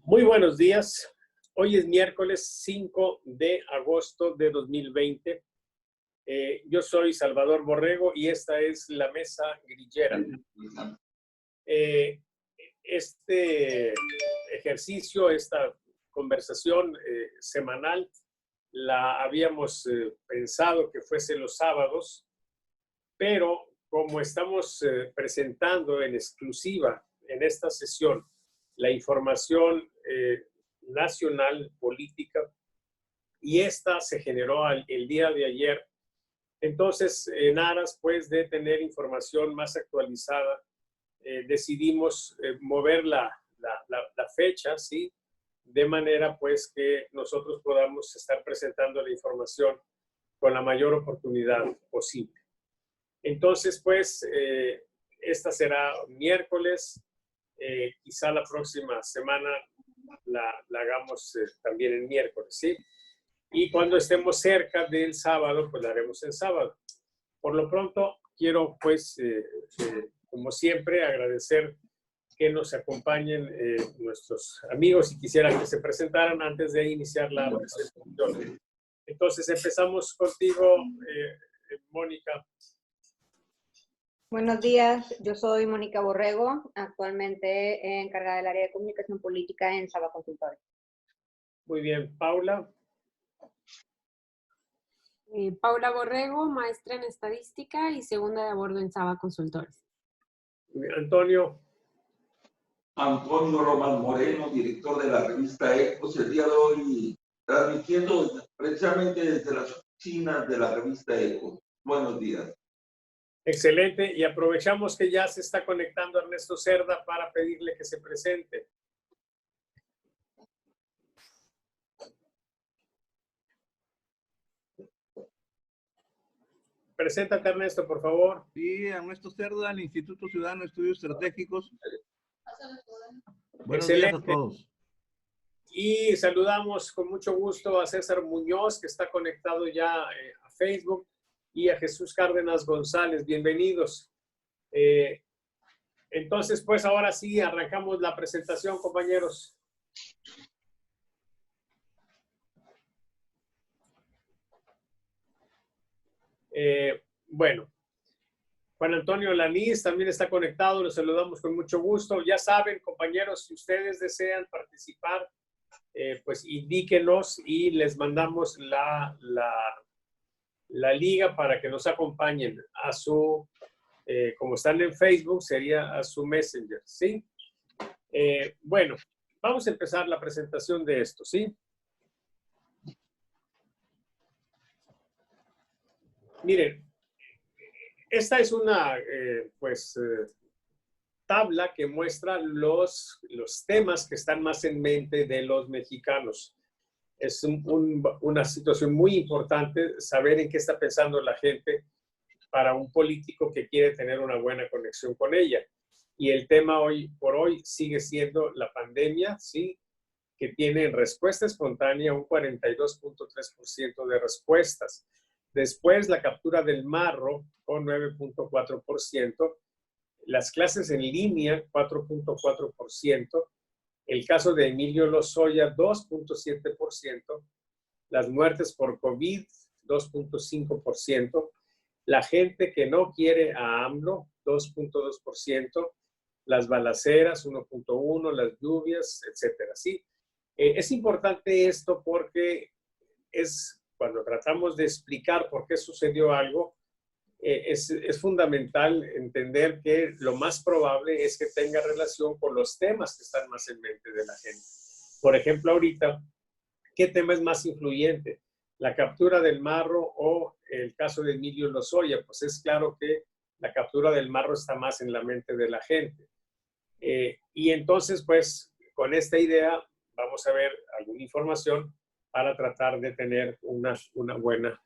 Muy buenos días. Hoy es miércoles 5 de agosto de 2020. Yo soy Salvador Borrego y esta es la Mesa Grillera. Este ejercicio, esta conversación semanal, la habíamos pensado que fuese los sábados, pero como estamos presentando en exclusiva en esta sesión la información nacional, política, y esta se generó el día de ayer. Entonces, en aras pues de tener información más actualizada, decidimos mover la fecha, ¿sí? De manera pues que nosotros podamos estar presentando la información con la mayor oportunidad posible. Entonces, pues, esta será miércoles. Quizá la próxima semana la hagamos también el miércoles, ¿sí? Y cuando estemos cerca del sábado, pues la haremos el sábado. Por lo pronto, quiero, pues, como siempre, agradecer que nos acompañen nuestros amigos y quisiera que se presentaran antes de iniciar la presentación. Entonces, empezamos contigo, Mónica. Buenos días, yo soy Mónica Borrego, actualmente encargada del área de comunicación política en Saba Consultores. Muy bien, Paula. Paula Borrego, maestra en estadística y segunda de a bordo en Saba Consultores. Antonio. Antonio Román Moreno, director de la revista Ecos, el día de hoy transmitiendo precisamente desde las oficinas de la revista Ecos. Buenos días. Excelente, y aprovechamos que ya se está conectando Ernesto Cerda para pedirle que se presente. Preséntate, Ernesto, por favor. Sí, Ernesto Cerda, el Instituto Ciudadano de Estudios Estratégicos. Buenos Excelente. días a todos. Y saludamos con mucho gusto a César Muñoz, que está conectado ya a Facebook, y a Jesús Cárdenas González. Bienvenidos. Entonces, pues ahora sí, arrancamos la presentación, compañeros. Bueno, Juan Antonio Lanís también está conectado, los saludamos con mucho gusto. Ya saben, compañeros, si ustedes desean participar, pues indíquenos y les mandamos la liga para que nos acompañen a su, como están en Facebook, sería a su Messenger, ¿sí? Bueno, vamos a empezar la presentación de esto, ¿sí? Miren, esta es una, tabla que muestra los temas que están más en mente de los mexicanos. Es una situación muy importante saber en qué está pensando la gente para un político que quiere tener una buena conexión con ella. Y el tema hoy por hoy sigue siendo la pandemia, ¿sí? Que tiene en respuesta espontánea un 42.3% de respuestas. Después la captura del marro con 9.4%. Las clases en línea, 4.4%. El caso de Emilio Lozoya, 2.7%. Las muertes por COVID, 2.5%. La gente que no quiere a AMLO, 2.2%. Las balaceras, 1.1%. Las lluvias, etcétera. ¿Sí? Es importante esto porque es cuando tratamos de explicar por qué sucedió algo, es fundamental entender que lo más probable es que tenga relación con los temas que están más en mente de la gente. Por ejemplo, ahorita, ¿qué tema es más influyente? ¿La captura del marro o el caso de Emilio Lozoya? Pues es claro que la captura del marro está más en la mente de la gente. Y entonces, pues, con esta idea vamos a ver alguna información para tratar de tener una buena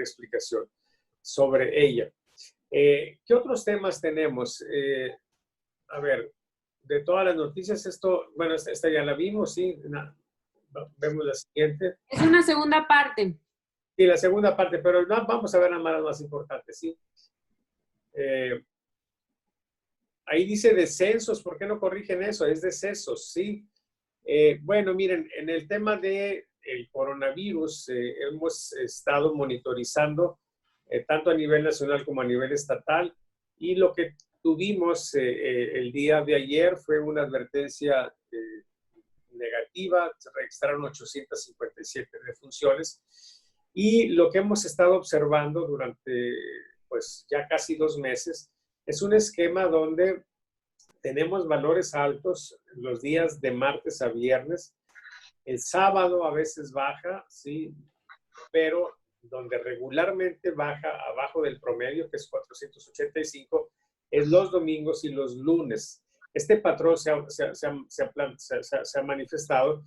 explicación sobre ella. ¿Qué otros temas tenemos? A ver, de todas las noticias, bueno, esta ya la vimos, ¿sí? Vemos la siguiente. Es una segunda parte. Sí, la segunda parte, pero vamos a ver las más importantes, ¿sí? Ahí dice descensos, ¿por qué no corrigen eso? Es decesos, ¿sí? Bueno, miren, en el tema del coronavirus hemos estado monitorizando tanto a nivel nacional como a nivel estatal, y lo que tuvimos el día de ayer fue una advertencia negativa. Se registraron 857 defunciones, y lo que hemos estado observando durante pues ya casi 2 meses es un esquema donde tenemos valores altos los días de martes a viernes. El sábado a veces baja, sí, pero donde regularmente baja abajo del promedio, que es 485, es los domingos y los lunes. Este patrón se ha manifestado,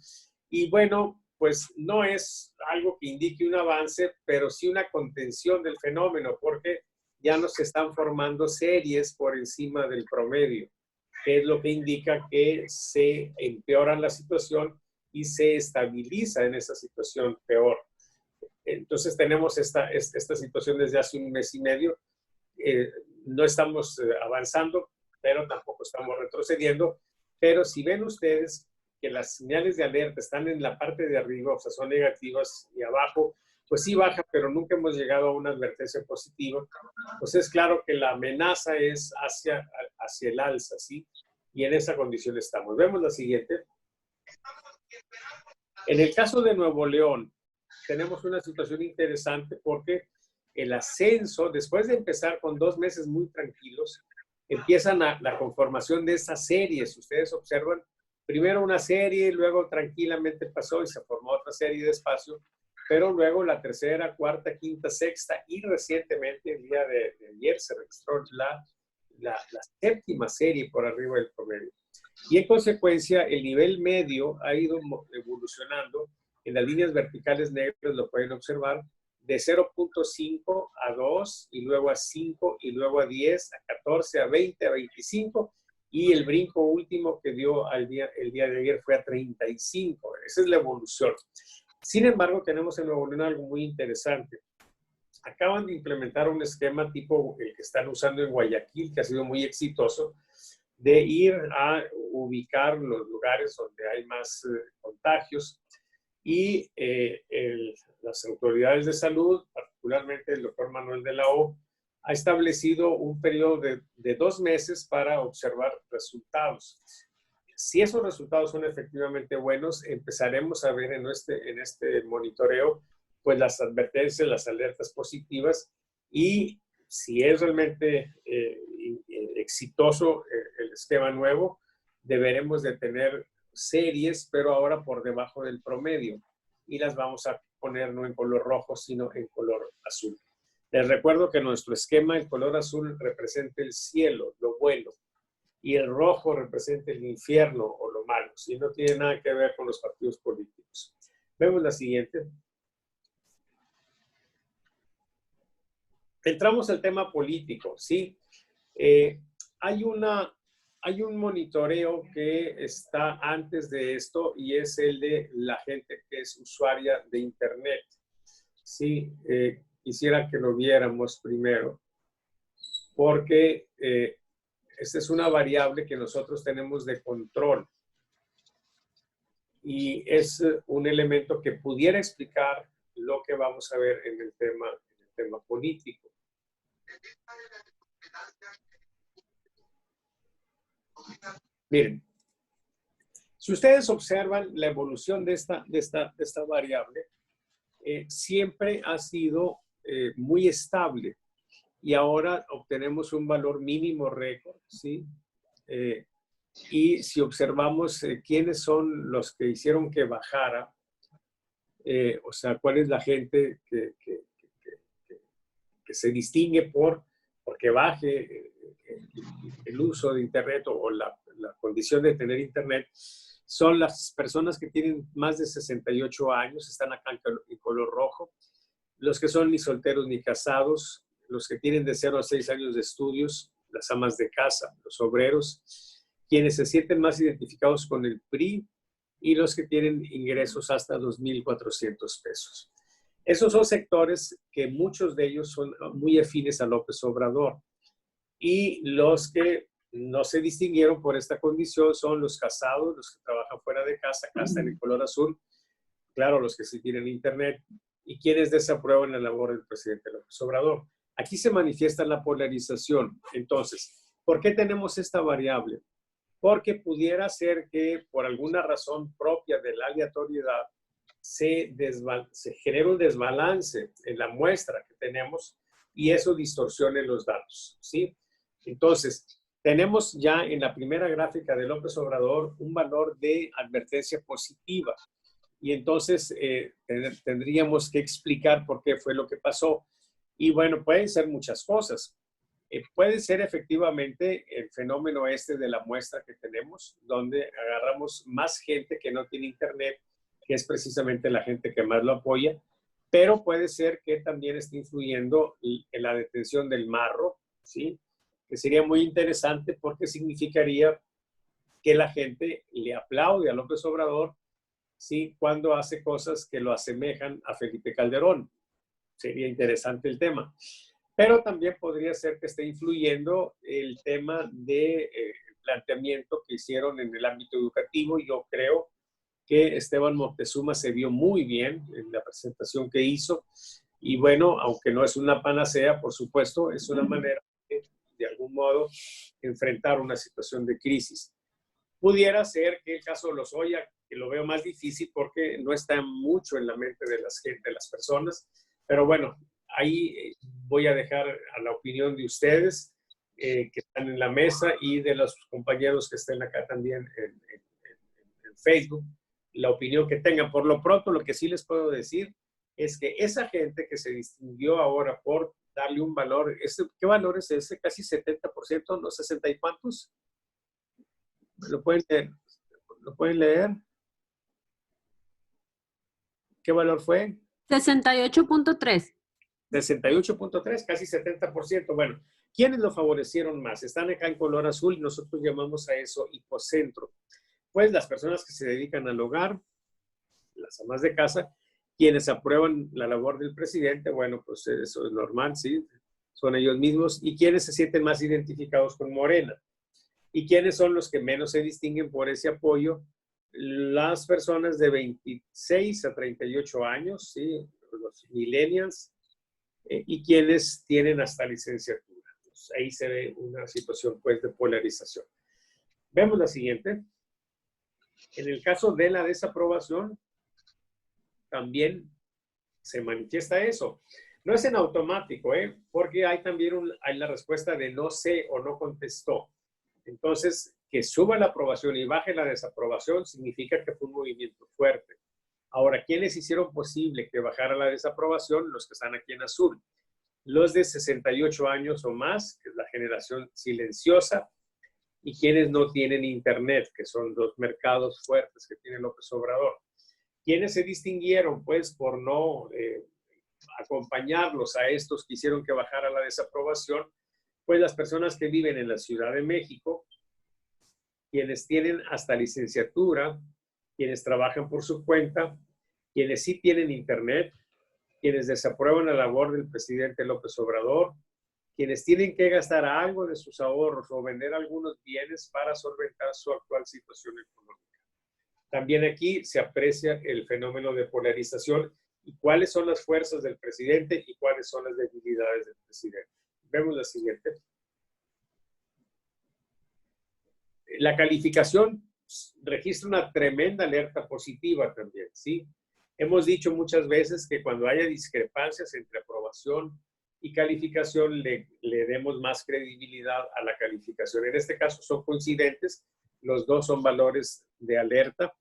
y bueno, pues no es algo que indique un avance, pero sí una contención del fenómeno, porque ya no se están formando series por encima del promedio, que es lo que indica que se empeora la situación y se estabiliza en esa situación peor. Entonces tenemos esta situación desde hace 1 mes y medio. No estamos avanzando, pero tampoco estamos retrocediendo. Pero si ven ustedes que las señales de alerta están en la parte de arriba, o sea, son negativas, y abajo, pues sí baja, pero nunca hemos llegado a una advertencia positiva, pues es claro que la amenaza es hacia el alza, ¿sí? Y en esa condición estamos. Vemos la siguiente. En el caso de Nuevo León, tenemos una situación interesante, porque el ascenso, después de empezar con 2 meses muy tranquilos, empiezan la conformación de esas series. Ustedes observan, primero una serie, luego tranquilamente pasó y se formó otra serie despacio, pero luego la tercera, cuarta, quinta, sexta, y recientemente, el día de ayer, se registró la 7ª serie por arriba del promedio. Y en consecuencia, el nivel medio ha ido evolucionando. En las líneas verticales negras lo pueden observar, de 0.5 a 2, y luego a 5, y luego a 10, a 14, a 20, a 25, y el brinco último que dio el día de ayer fue a 35. Esa es la evolución. Sin embargo, tenemos en Nuevo León algo muy interesante. Acaban de implementar un esquema tipo el que están usando en Guayaquil, que ha sido muy exitoso, de ir a ubicar los lugares donde hay más contagios, y las autoridades de salud, particularmente el doctor Manuel de la O, ha establecido un periodo de 2 meses para observar resultados. Si esos resultados son efectivamente buenos, empezaremos a ver en este monitoreo pues las advertencias, las alertas positivas, y si es realmente exitoso el esquema nuevo, deberemos de tener series, pero ahora por debajo del promedio, y las vamos a poner no en color rojo, sino en color azul. Les recuerdo que nuestro esquema, el color azul representa el cielo, lo bueno, y el rojo representa el infierno o lo malo, ¿sí? No tiene nada que ver con los partidos políticos. Vemos la siguiente. Entramos al tema político, ¿sí? Hay un monitoreo que está antes de esto, y es el de la gente que es usuaria de Internet. Sí, quisiera que lo viéramos primero, porque esta es una variable que nosotros tenemos de control, y es un elemento que pudiera explicar lo que vamos a ver en el tema político. Miren, si ustedes observan la evolución de esta variable, siempre ha sido muy estable, y ahora obtenemos un valor mínimo récord, ¿sí? Y si observamos quiénes son los que hicieron que bajara, o sea, cuál es la gente que se distingue porque baje el uso de Internet, o la condición de tener Internet, son las personas que tienen más de 68 años, están acá en color rojo, los que son ni solteros ni casados, los que tienen de 0 a 6 años de estudios, las amas de casa, los obreros, quienes se sienten más identificados con el PRI, y los que tienen ingresos hasta 2,400 pesos. Esos son sectores que muchos de ellos son muy afines a López Obrador, y los que no se distinguieron por esta condición son los casados, los que trabajan fuera de casa, acá está en el color azul, claro, los que sí tienen internet, y quienes desaprueban la labor del presidente López Obrador. Aquí se manifiesta la polarización. Entonces, ¿por qué tenemos esta variable? Porque pudiera ser que por alguna razón propia de la aleatoriedad se genera un desbalance en la muestra que tenemos y eso distorsione los datos, ¿sí? Entonces, tenemos ya en la primera gráfica de López Obrador un valor de advertencia positiva y entonces tendríamos que explicar por qué fue lo que pasó. Y bueno, pueden ser muchas cosas. Puede ser efectivamente el fenómeno este de la muestra que tenemos, donde agarramos más gente que no tiene internet, que es precisamente la gente que más lo apoya, pero puede ser que también esté influyendo en la detención del marro, ¿sí? Que sería muy interesante porque significaría que la gente le aplaude a López Obrador, ¿sí? Cuando hace cosas que lo asemejan a Felipe Calderón. Sería interesante el tema. Pero también podría ser que esté influyendo el tema de planteamiento que hicieron en el ámbito educativo. Yo creo que Esteban Moctezuma se vio muy bien en la presentación que hizo. Y bueno, aunque no es una panacea, por supuesto, es una manera de algún modo enfrentar una situación de crisis. Pudiera ser que el caso de Lozoya, que lo veo más difícil porque no está mucho en la mente de las personas, pero bueno, ahí voy a dejar a la opinión de ustedes que están en la mesa y de los compañeros que estén acá también en Facebook, la opinión que tengan. Por lo pronto, lo que sí les puedo decir es que esa gente que se distinguió ahora por darle un valor, ¿qué valor es ese? Casi 70%, ¿no? ¿60 y cuántos? ¿Lo pueden leer? ¿Lo pueden leer? ¿Qué valor fue? 68.3. 68.3, casi 70%. Bueno, ¿quiénes lo favorecieron más? Están acá en color azul y nosotros llamamos a eso hipocentro. Pues las personas que se dedican al hogar, las amas de casa, quienes aprueban la labor del presidente, bueno, pues eso es normal, ¿sí? Son ellos mismos. Y quienes se sienten más identificados con Morena. ¿Y quiénes son los que menos se distinguen por ese apoyo? Las personas de 26 a 38 años, ¿sí? Los millennials, y quienes tienen hasta licenciatura. Pues ahí se ve una situación pues de polarización. Vemos la siguiente. En el caso de la desaprobación, también se manifiesta eso. No es en automático, porque hay también hay la respuesta de no sé o no contestó. Entonces, que suba la aprobación y baje la desaprobación significa que fue un movimiento fuerte. Ahora, ¿quiénes hicieron posible que bajara la desaprobación? Los que están aquí en azul. Los de 68 años o más, que es la generación silenciosa, y quienes no tienen internet, que son los mercados fuertes que tiene López Obrador. ¿Quiénes se distinguieron? Pues por no acompañarlos a estos que hicieron que bajara la desaprobación, pues las personas que viven en la Ciudad de México, quienes tienen hasta licenciatura, quienes trabajan por su cuenta, quienes sí tienen internet, quienes desaprueban la labor del presidente López Obrador, quienes tienen que gastar algo de sus ahorros o vender algunos bienes para solventar su actual situación económica. También aquí se aprecia el fenómeno de polarización y cuáles son las fuerzas del presidente y cuáles son las debilidades del presidente. Vemos la siguiente. La calificación registra una tremenda alerta positiva también, ¿sí? Hemos dicho muchas veces que cuando haya discrepancias entre aprobación y calificación le demos más credibilidad a la calificación. En este caso son coincidentes, los dos son valores de alerta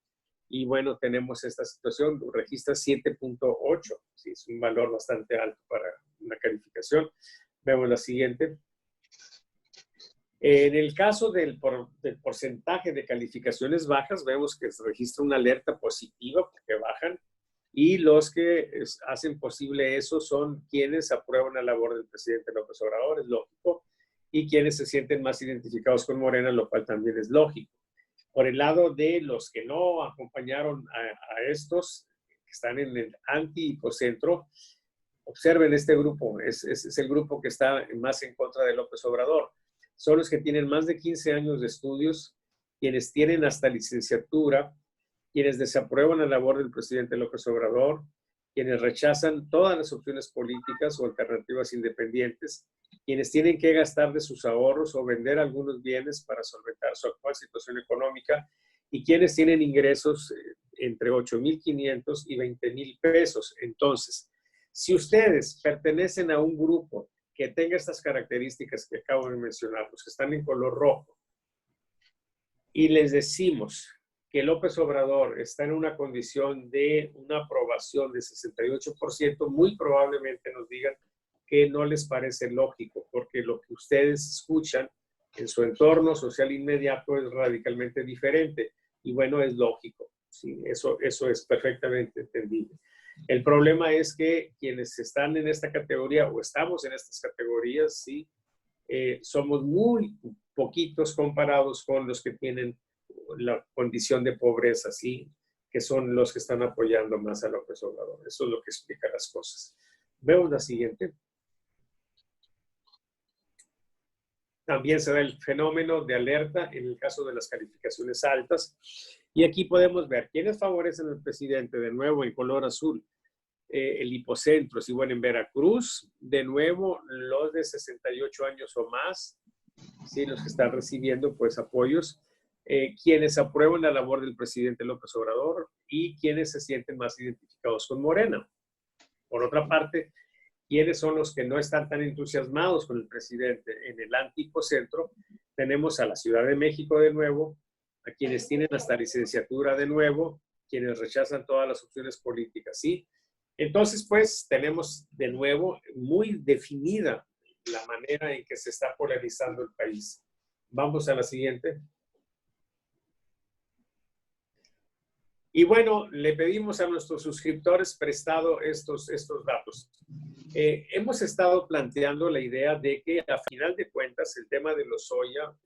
y bueno, tenemos esta situación, registra 7.8, sí, es un valor bastante alto para una calificación. Vemos la siguiente. En el caso del porcentaje de calificaciones bajas, vemos que se registra una alerta positiva porque bajan y los que hacen posible eso son quienes aprueban la labor del presidente López Obrador, es lógico, y quienes se sienten más identificados con Morena, lo cual también es lógico. Por el lado de los que no acompañaron a estos, que están en el anti-hipocentro, observen este grupo, es el grupo que está más en contra de López Obrador. son los que tienen más de 15 años de estudios, quienes tienen hasta licenciatura, quienes desaprueban la labor del presidente López Obrador, quienes rechazan todas las opciones políticas o alternativas independientes, quienes tienen que gastar de sus ahorros o vender algunos bienes para solventar su actual situación económica y quienes tienen ingresos entre 8,500 y 20,000 pesos. Entonces, si ustedes pertenecen a un grupo que tenga estas características que acabo de mencionar, los que están en color rojo, y les decimos que López Obrador está en una condición de una aprobación de 68%, muy probablemente nos digan que no les parece lógico, porque lo que ustedes escuchan en su entorno social inmediato es radicalmente diferente. Y bueno, es lógico, ¿sí? Eso es perfectamente entendible. El problema es que quienes están en esta categoría o estamos en estas categorías, ¿sí? Somos muy poquitos comparados con los que tienen la condición de pobreza, ¿sí? Que son los que están apoyando más a López Obrador. Eso es lo que explica las cosas. Vemos la siguiente. También se da el fenómeno de alerta en el caso de las calificaciones altas. Y aquí podemos ver quiénes favorecen al presidente, de nuevo en color azul. El hipocentro, si bueno, en Veracruz, de nuevo los de 68 años o más, ¿sí? Los que están recibiendo pues apoyos, quienes aprueban la labor del presidente López Obrador y quienes se sienten más identificados con Morena. Por otra parte, quienes son los que no están tan entusiasmados con el presidente. En el antihipocentro tenemos a la Ciudad de México de nuevo, a quienes tienen hasta licenciatura de nuevo, quienes rechazan todas las opciones políticas, ¿sí? Entonces, pues, tenemos de nuevo muy definida la manera en que se está polarizando el país. Vamos a la siguiente. Y bueno, le pedimos a nuestros suscriptores prestado estos datos. Hemos estado planteando la idea de que a final de cuentas el tema de Lozoya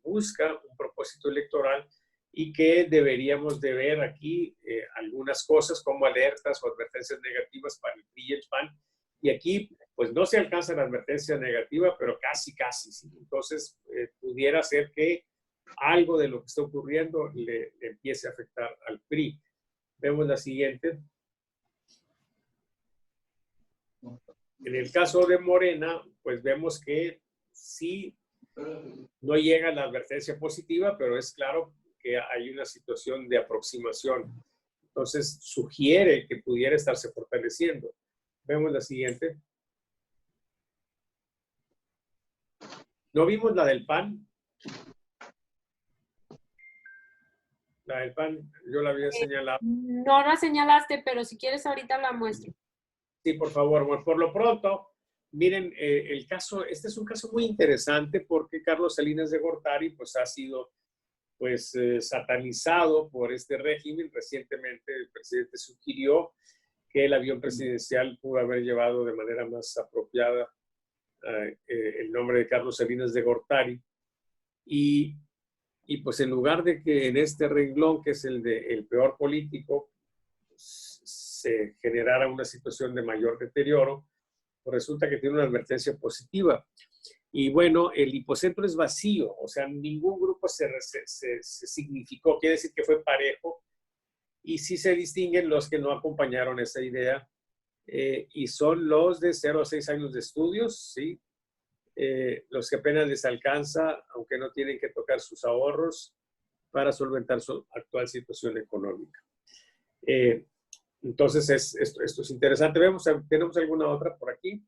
busca un propósito electoral y que deberíamos de ver aquí algunas cosas como alertas o advertencias negativas para el PRI y el PAN. Y aquí, pues no se alcanza la advertencia negativa, pero casi, ¿sí? Entonces, pudiera ser que algo de lo que está ocurriendo le empiece a afectar al PRI. Vemos la siguiente. En el caso de Morena, pues vemos que sí no llega la advertencia positiva, pero es claro que hay una situación de aproximación. Entonces, sugiere que pudiera estarse fortaleciendo. Vemos la siguiente. ¿No vimos la del PAN? La del PAN, yo la había señalado. No la señalaste, pero si quieres ahorita la muestro. Sí, por favor. Bueno, por lo pronto, miren, el caso, este es un caso muy interesante porque Carlos Salinas de Gortari pues ha sido pues satanizado por este régimen. Recientemente el presidente sugirió que el avión presidencial pudo haber llevado de manera más apropiada el nombre de Carlos Salinas de Gortari. Y pues en lugar de que en este renglón, que es el de el peor político, se generara una situación de mayor deterioro, pues resulta que tiene una advertencia positiva. Y bueno, el hipocentro es vacío, o sea, ningún grupo se significó, quiere decir que fue parejo, y sí se distinguen los que no acompañaron esa idea, y son los de 0 a 6 años de estudios, ¿sí? Los que apenas les alcanza, aunque no tienen que tocar sus ahorros para solventar su actual situación económica. Entonces, esto es interesante. ¿Tenemos alguna otra por aquí?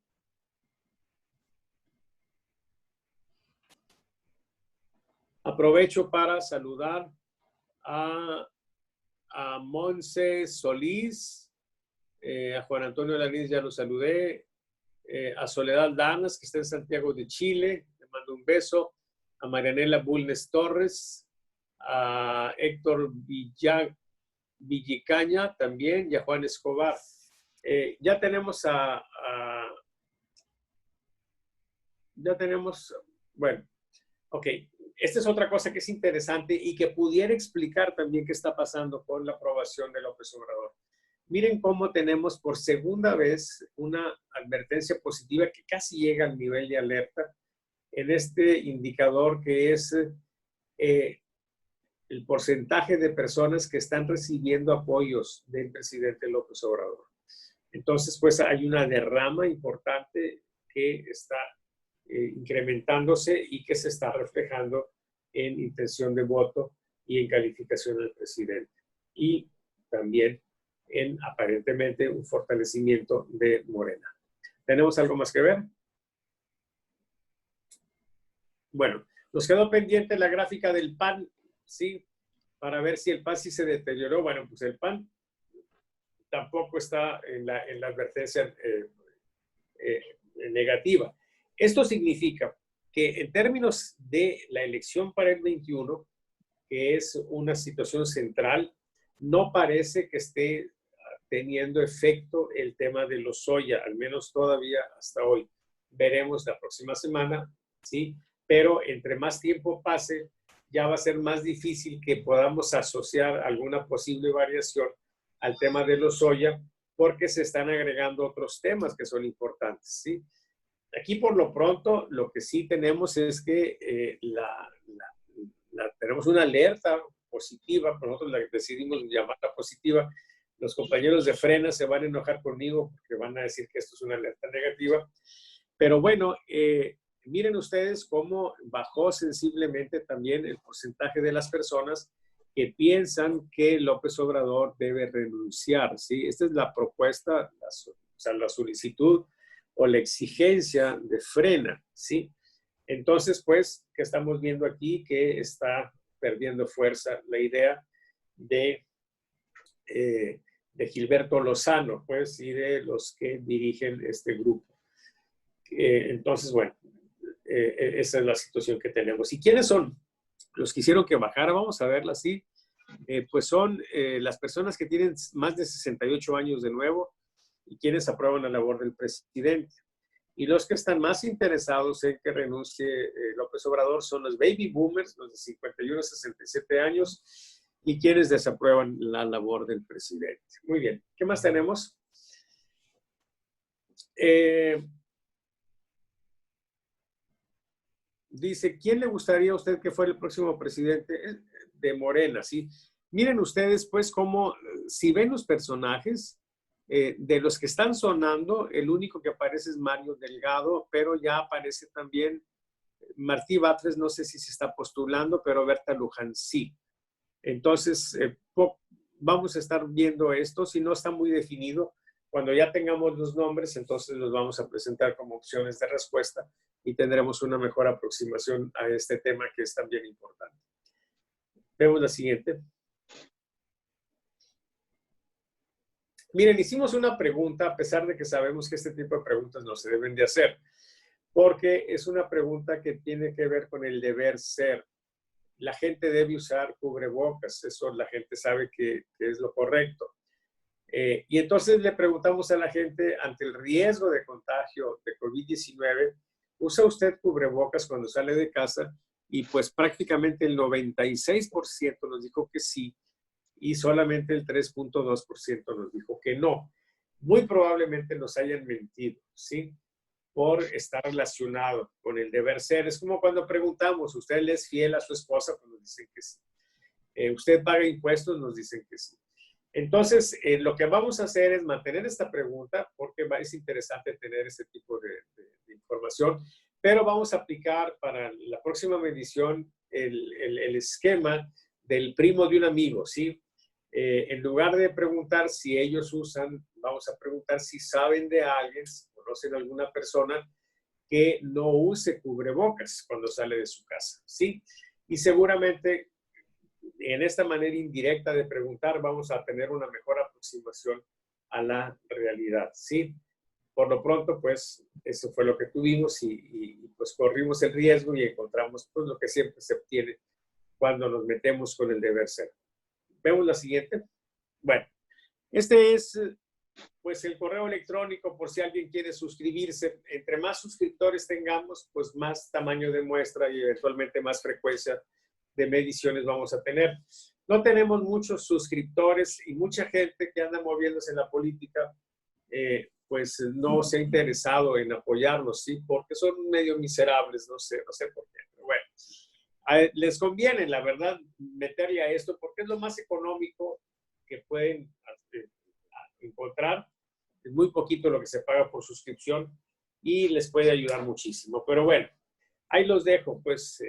Aprovecho para saludar a Monse Solís, a Juan Antonio Lanís ya lo saludé, a Soledad Danas, que está en Santiago de Chile, le mando un beso, a Marianela Bulnes Torres, a Héctor Villicaña también, y a Juan Escobar. Ya tenemos bueno, ok. Esta es otra cosa que es interesante y que pudiera explicar también qué está pasando con la aprobación de López Obrador. Miren cómo tenemos por segunda vez una advertencia positiva que casi llega al nivel de alerta en este indicador que es el porcentaje de personas que están recibiendo apoyos del presidente López Obrador. Entonces, pues hay una derrama importante que está incrementándose y que se está reflejando en intención de voto y en calificación del presidente. Y también en, aparentemente, un fortalecimiento de Morena. ¿Tenemos algo más que ver? Bueno, nos quedó pendiente la gráfica del PAN, ¿sí? Para ver si el PAN sí se deterioró. Bueno, pues el PAN tampoco está en la advertencia negativa. Esto significa que en términos de la elección para el 21, que es una situación central, no parece que esté teniendo efecto el tema de Lozoya, al menos todavía hasta hoy. Veremos la próxima semana, ¿sí? Pero entre más tiempo pase, ya va a ser más difícil que podamos asociar alguna posible variación al tema de Lozoya, porque se están agregando otros temas que son importantes, ¿sí? Aquí por lo pronto lo que sí tenemos es que tenemos una alerta positiva, nosotros la decidimos llamarla positiva. Los compañeros de Frena se van a enojar conmigo porque van a decir que esto es una alerta negativa. Pero bueno, miren ustedes cómo bajó sensiblemente también el porcentaje de las personas que piensan que López Obrador debe renunciar, ¿sí? Esta es la propuesta, la solicitud o la exigencia de Frena, ¿sí? Entonces, pues, ¿qué estamos viendo aquí? Que está perdiendo fuerza la idea de Gilberto Lozano, pues, y de los que dirigen este grupo. Entonces, bueno, esa es la situación que tenemos. ¿Y quiénes son los que hicieron que bajara? Vamos a verla así. Pues son las personas que tienen más de 68 años de nuevo y quienes aprueban la labor del presidente. Y los que están más interesados en que renuncie López Obrador son los baby boomers, los de 51 a 67 años, y quienes desaprueban la labor del presidente. Muy bien. ¿Qué más tenemos? Dice, ¿quién le gustaría a usted que fuera el próximo presidente de Morena? ¿Sí? Miren ustedes, pues, cómo, si ven los personajes, de los que están sonando, el único que aparece es Mario Delgado, pero ya aparece también Martí Batres, no sé si se está postulando, pero Berta Luján sí. Entonces, vamos a estar viendo esto, si no está muy definido. Cuando ya tengamos los nombres, entonces los vamos a presentar como opciones de respuesta y tendremos una mejor aproximación a este tema que es también importante. Vemos la siguiente. Miren, hicimos una pregunta, a pesar de que sabemos que este tipo de preguntas no se deben de hacer, porque es una pregunta que tiene que ver con el deber ser. La gente debe usar cubrebocas, eso la gente sabe que es lo correcto. Y entonces le preguntamos a la gente, ante el riesgo de contagio de COVID-19, ¿usa usted cubrebocas cuando sale de casa? Y pues prácticamente el 96% nos dijo que sí, y solamente el 3.2% nos dijo que no. Muy probablemente nos hayan mentido, ¿sí? Por estar relacionado con el deber ser. Es como cuando preguntamos, ¿usted le es fiel a su esposa? Pues nos dicen que sí. ¿Usted paga impuestos? Nos dicen que sí. Entonces, lo que vamos a hacer es mantener esta pregunta porque es interesante tener ese tipo de información, pero vamos a aplicar para la próxima medición el esquema del primo de un amigo, ¿sí? En lugar de preguntar si ellos usan, vamos a preguntar si saben de alguien, si conocen a alguna persona que no use cubrebocas cuando sale de su casa, ¿sí? Y seguramente en esta manera indirecta de preguntar vamos a tener una mejor aproximación a la realidad, ¿sí? Por lo pronto, pues, eso fue lo que tuvimos y pues corrimos el riesgo y encontramos pues lo que siempre se obtiene cuando nos metemos con el deber ser. ¿Vemos la siguiente? Bueno, este es pues el correo electrónico por si alguien quiere suscribirse. Entre más suscriptores tengamos, pues más tamaño de muestra y eventualmente más frecuencia de mediciones vamos a tener. No tenemos muchos suscriptores y mucha gente que anda moviéndose en la política pues no se ha interesado en apoyarnos, ¿sí? Porque son medio miserables, no sé por qué. Pero bueno, les conviene, la verdad, meterle a esto porque es lo más económico que pueden encontrar. Es muy poquito lo que se paga por suscripción y les puede ayudar muchísimo. Pero bueno, ahí los dejo, pues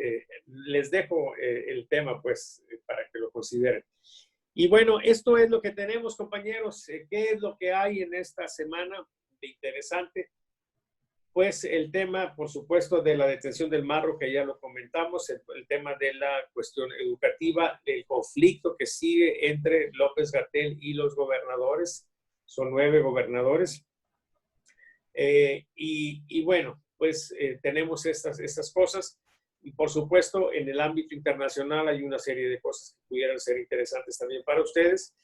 les dejo el tema, pues, para que lo consideren. Y bueno, esto es lo que tenemos, compañeros. ¿Qué es lo que hay en esta semana de interesante? Pues el tema, por supuesto, de la detención del Marro, que ya lo comentamos, el tema de la cuestión educativa, el conflicto que sigue entre López-Gatell y los gobernadores. Son 9 gobernadores. Y bueno, pues tenemos estas cosas. Y por supuesto, en el ámbito internacional hay una serie de cosas que pudieran ser interesantes también para ustedes.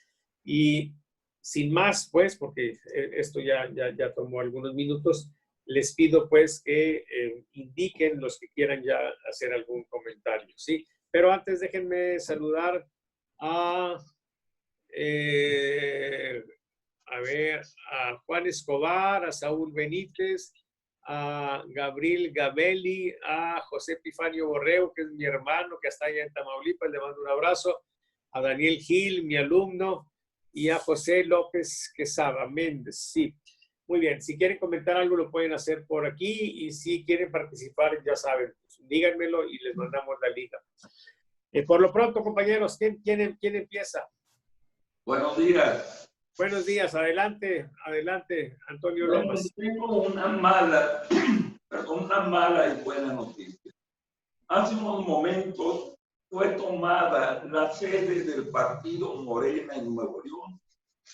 Y sin más, pues, porque esto ya tomó algunos minutos, les pido pues que indiquen los que quieran ya hacer algún comentario, ¿sí? Pero antes déjenme saludar a Juan Escobar, a Saúl Benítez, a Gabriel Gabelli, a José Epifanio Borrego, que es mi hermano, que está allá en Tamaulipas, le mando un abrazo, a Daniel Gil, mi alumno, y a José López Quesada Méndez. Sí, muy bien. Si quieren comentar algo, lo pueden hacer por aquí, y si quieren participar, ya saben, pues, díganmelo y les mandamos la liga. Por lo pronto, compañeros, ¿quién empieza? Buenos días. Buenos días, adelante, Antonio Lomas. Tengo una mala y buena noticia. Hace unos momentos fue tomada la sede del partido Morena en Nuevo León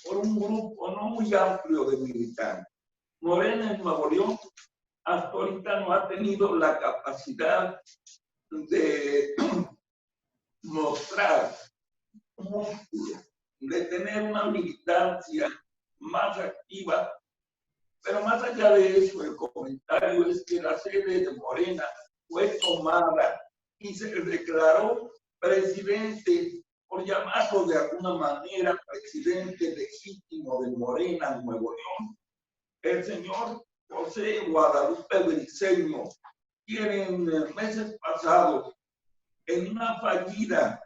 por un grupo no muy amplio de militantes. Morena en Nuevo León hasta ahorita no ha tenido la capacidad de mostrar músculo, de tener una militancia más activa, pero más allá de eso, el comentario es que la sede de Morena fue tomada y se declaró presidente, por llamarlo de alguna manera, presidente legítimo de Morena en Nuevo León, el señor José Guadalupe Briceño, quien en meses pasados, en una fallida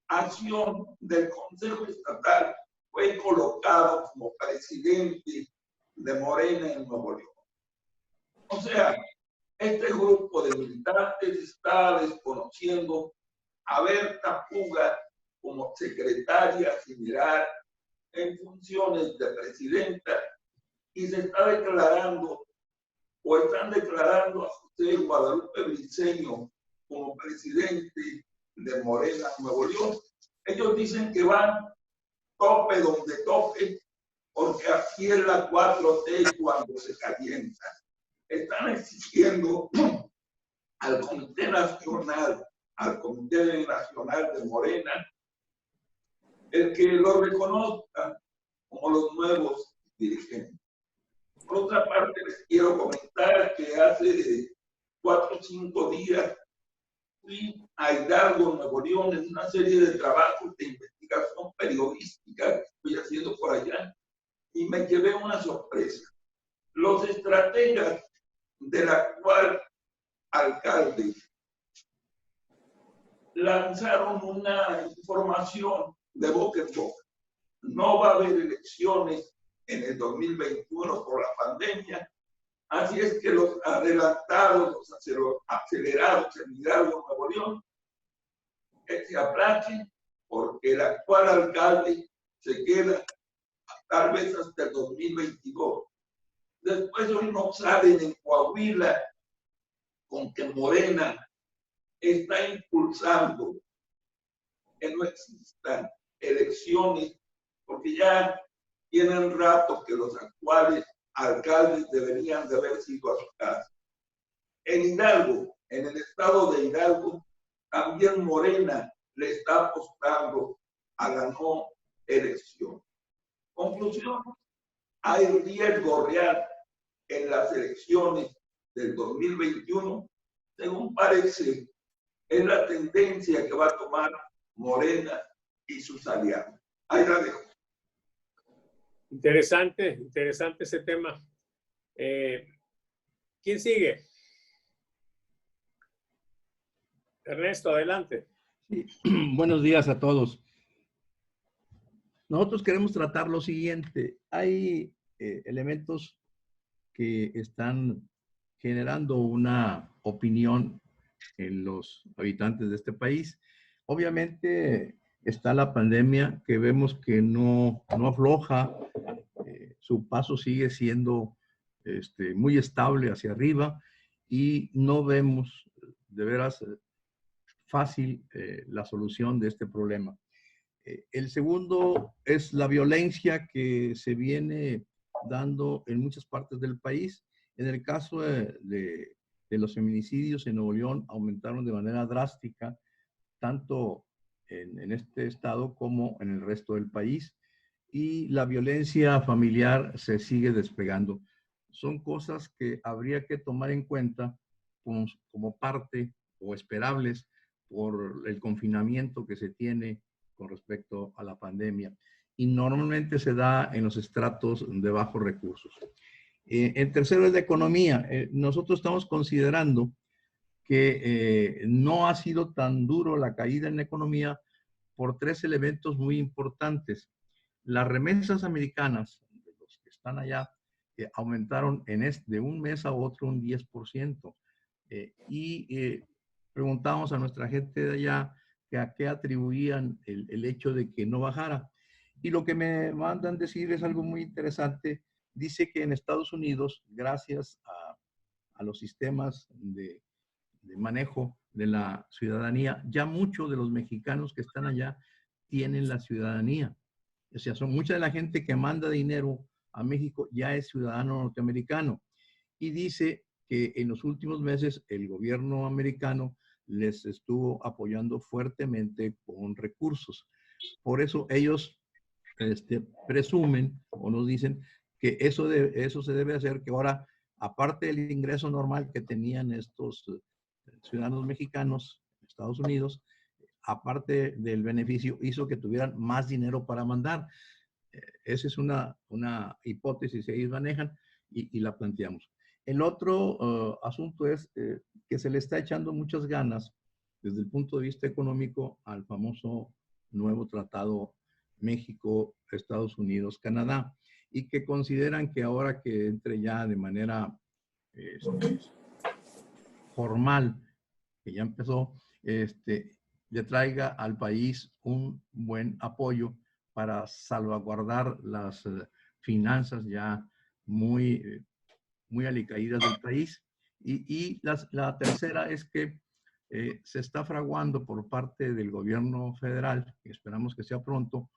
acción del Consejo Estatal, fue colocado como presidente de Morena en Nuevo León. O sea, este grupo de militantes está desconociendo a Berta Puga como secretaria general en funciones de presidenta y se está declarando o están declarando a José Guadalupe Briceño como presidente de Morena Nuevo León. Ellos dicen que van tope donde tope, porque aquí es la 4T cuando se calienta. Están exigiendo al Comité Nacional de Morena, el que lo reconozca como los nuevos dirigentes. Por otra parte, les quiero comentar que hace 4 o 5 días fui a Hidalgo, Nuevo León, en una serie de trabajos de investigación periodística que estoy haciendo por allá, y me llevé una sorpresa. Los estrategas del actual alcalde lanzaron una información de boca en boca. No va a haber elecciones en el 2021 por la pandemia, así es que los adelantados, los acelerados en Hidalgo, Nuevo León, que se aplaquen, porque el actual alcalde se queda tal vez hasta el 2022. Después hoy nos salen en Coahuila con que Morena está impulsando que no existan elecciones, porque ya tienen rato que los actuales alcaldes deberían de haber sido a su casa. En Hidalgo, en el estado de Hidalgo, también Morena le está apostando a la no elección. Conclusión, hay riesgo real en las elecciones del 2021, según parece, es la tendencia que va a tomar Morena y sus aliados. Ahí la dejo. Interesante, interesante ese tema. ¿Quién sigue? Ernesto, adelante. Sí. Buenos días a todos. Nosotros queremos tratar lo siguiente. Hay elementos que están generando una opinión en los habitantes de este país. Obviamente está la pandemia que vemos que no afloja, su paso sigue siendo muy estable hacia arriba y no vemos de veras fácil la solución de este problema. El segundo es la violencia que se viene dando en muchas partes del país. En el caso de los feminicidios en Nuevo León aumentaron de manera drástica, tanto en este estado como en el resto del país. Y la violencia familiar se sigue despegando. Son cosas que habría que tomar en cuenta como parte o esperables por el confinamiento que se tiene con respecto a la pandemia. Y normalmente se da en los estratos de bajos recursos. En tercero es la economía. Nosotros estamos considerando que no ha sido tan duro la caída en la economía por tres elementos muy importantes. Las remesas americanas, de los que están allá, aumentaron de un mes a otro un 10%. Preguntamos a nuestra gente de allá que a qué atribuían el hecho de que no bajara. Y lo que me mandan decir es algo muy interesante. Dice que en Estados Unidos, gracias a los sistemas de manejo de la ciudadanía, ya muchos de los mexicanos que están allá tienen la ciudadanía. O sea, mucha de la gente que manda dinero a México ya es ciudadano norteamericano. Y dice que en los últimos meses el gobierno americano les estuvo apoyando fuertemente con recursos. Por eso ellos presumen o nos dicen que eso se debe hacer, que ahora, aparte del ingreso normal que tenían estos ciudadanos mexicanos en Estados Unidos, aparte del beneficio, hizo que tuvieran más dinero para mandar. Esa es una hipótesis que ellos manejan y la planteamos. El otro asunto es que se le está echando muchas ganas desde el punto de vista económico al famoso nuevo tratado México, Estados Unidos, Canadá, y que consideran que ahora que entre ya de manera formal, que ya empezó, le traiga al país un buen apoyo para salvaguardar las finanzas ya muy alicaídas del país. Y la tercera es que se está fraguando por parte del gobierno federal, y esperamos que sea pronto,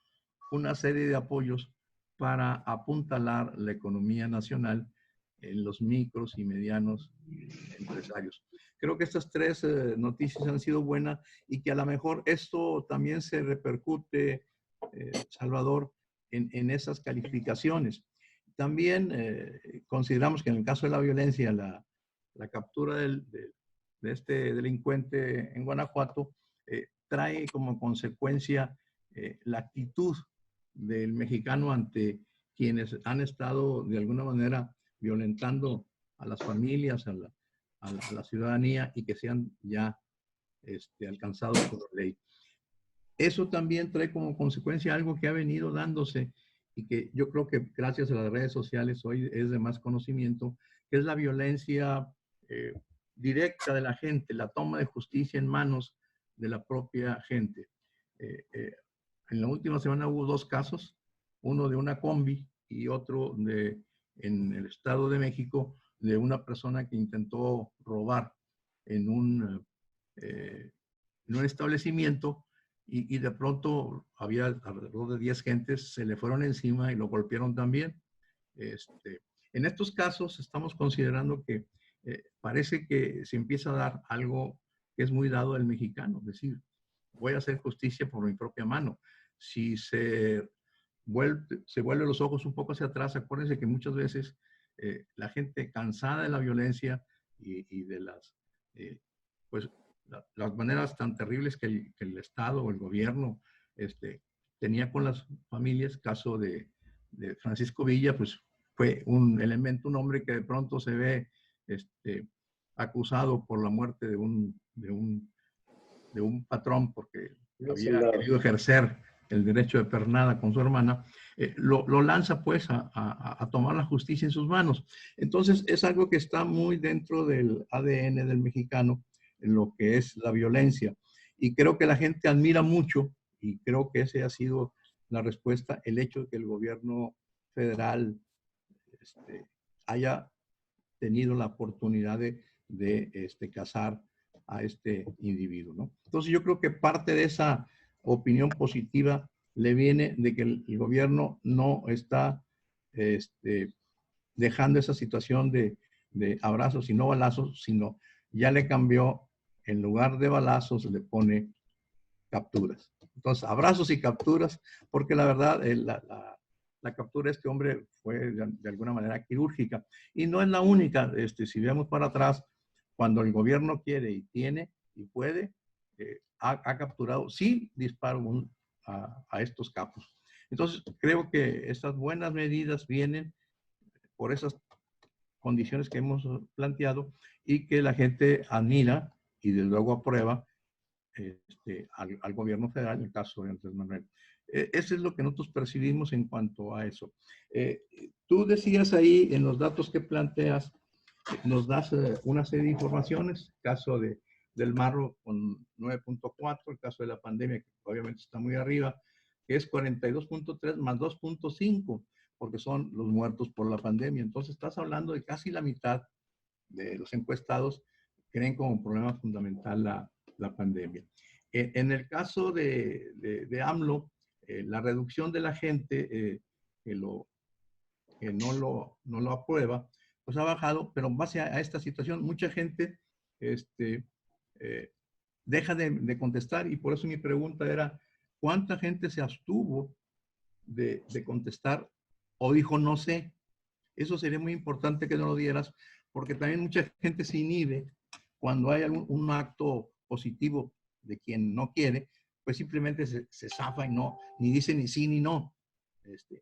una serie de apoyos para apuntalar la economía nacional en los micros y medianos empresarios. Creo que estas tres noticias han sido buenas y que a lo mejor esto también se repercute, Salvador, en esas calificaciones. También consideramos que en el caso de la violencia, la captura de este delincuente en Guanajuato trae como consecuencia la actitud del mexicano ante quienes han estado de alguna manera violentando a las familias, a la ciudadanía y que sean ya alcanzados por la ley. Eso también trae como consecuencia algo que ha venido dándose y que yo creo que gracias a las redes sociales hoy es de más conocimiento, que es la violencia directa de la gente, la toma de justicia en manos de la propia gente. En la última semana hubo dos casos, uno de una combi y otro en el Estado de México, de una persona que intentó robar en un establecimiento y de pronto había alrededor de 10 gentes, se le fueron encima y lo golpearon también. En estos casos estamos considerando que parece que se empieza a dar algo que es muy dado del mexicano, es decir, voy a hacer justicia por mi propia mano. Si se vuelve los ojos un poco hacia atrás, acuérdense que muchas veces la gente cansada de la violencia y de las maneras tan terribles que el Estado o el gobierno tenía con las familias, caso de de Francisco Villa, pues fue un elemento, un hombre que de pronto se ve acusado por la muerte de un patrón porque había querido ejercer el derecho de pernada con su hermana, lo lanza pues a tomar la justicia en sus manos. Entonces es algo que está muy dentro del ADN del mexicano, en lo que es la violencia. Y creo que la gente admira mucho, y creo que ese ha sido la respuesta, el hecho de que el gobierno federal haya tenido la oportunidad de cazar a este individuo, ¿no? Entonces yo creo que parte de esa opinión positiva le viene de que el gobierno no está dejando esa situación de abrazos y no balazos, sino ya le cambió, en lugar de balazos le pone capturas. Entonces, abrazos y capturas, porque la verdad, la captura de este hombre fue de alguna manera quirúrgica. Y no es la única. Si vemos para atrás, cuando el gobierno quiere y tiene y puede, ha capturado sin disparo a estos capos. Entonces, creo que estas buenas medidas vienen por esas condiciones que hemos planteado y que la gente admira y desde luego aprueba al gobierno federal, en el caso de Andrés Manuel. Eso es lo que nosotros percibimos en cuanto a eso. Tú decías ahí, en los datos que planteas, nos das una serie de informaciones, el caso del marro con 9.4, el caso de la pandemia, que obviamente está muy arriba, que es 42.3 más 2.5, porque son los muertos por la pandemia. Entonces estás hablando de casi la mitad de los encuestados creen como problema fundamental la pandemia. En el caso de AMLO, la reducción de la gente que no lo aprueba, pues ha bajado, pero en base a esta situación, mucha gente deja de contestar, y por eso mi pregunta era, ¿cuánta gente se abstuvo de contestar o dijo no sé? Eso sería muy importante que no lo dieras, porque también mucha gente se inhibe cuando hay un acto positivo de quien no quiere, pues simplemente se zafa y no, ni dice ni sí ni no.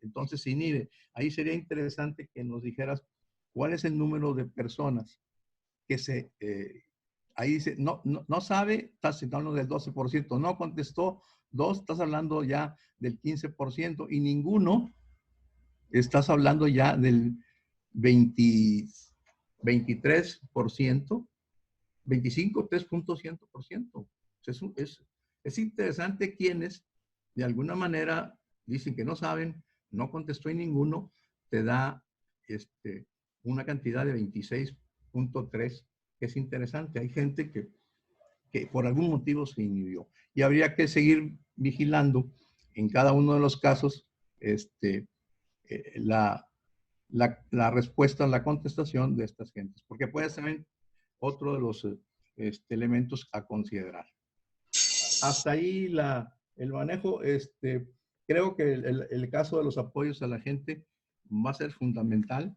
Entonces se inhibe. Ahí sería interesante que nos dijeras cuál es el número de personas que ahí dice, no sabe, estás hablando del 12%, no contestó 2, estás hablando ya del 15%, y ninguno, estás hablando ya del 23%, 25, 3.1%. Es interesante quienes de alguna manera dicen que no saben, no contestó y ninguno, te da una cantidad de 26.3, que es interesante. Hay gente que por algún motivo se inhibió. Y habría que seguir vigilando en cada uno de los casos la respuesta, la contestación de estas gentes, porque puede ser otro de los elementos a considerar. Hasta ahí el manejo. Creo que el caso de los apoyos a la gente va a ser fundamental.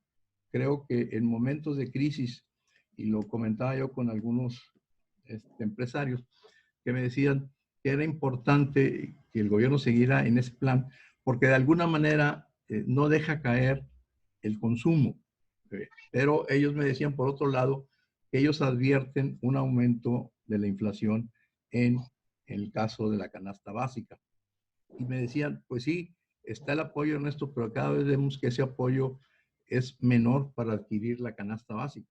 Creo que en momentos de crisis, y lo comentaba yo con algunos empresarios, que me decían que era importante que el gobierno siguiera en ese plan, porque de alguna manera no deja caer el consumo. Pero ellos me decían, por otro lado, que ellos advierten un aumento de la inflación en el caso de la canasta básica. Y me decían, pues sí, está el apoyo, Ernesto, pero cada vez vemos que ese apoyo es menor para adquirir la canasta básica.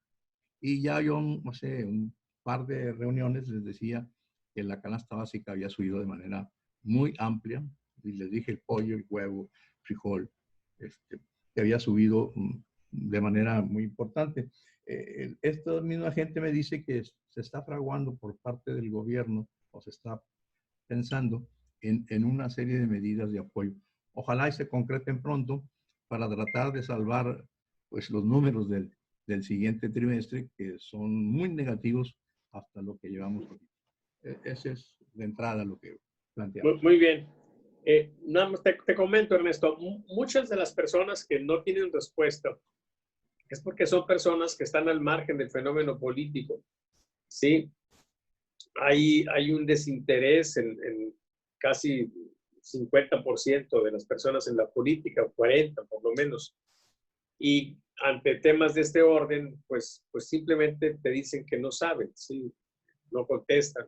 Y ya yo, hace un par de reuniones les decía que la canasta básica había subido de manera muy amplia, y les dije el pollo, el huevo, frijol, que había subido de manera muy importante. Esta misma gente me dice que se está fraguando por parte del gobierno, o se está pensando en una serie de medidas de apoyo. Ojalá y se concreten pronto para tratar de salvar pues, los números del siguiente trimestre, que son muy negativos hasta lo que llevamos aquí. Ese es de entrada lo que planteamos. Muy bien. Nada más te comento, Ernesto, muchas de las personas que no tienen respuesta es porque son personas que están al margen del fenómeno político. ¿Sí? Hay un desinterés en casi 50% de las personas en la política, o 40% por lo menos. Y ante temas de este orden, pues simplemente te dicen que no saben, ¿sí? No contestan,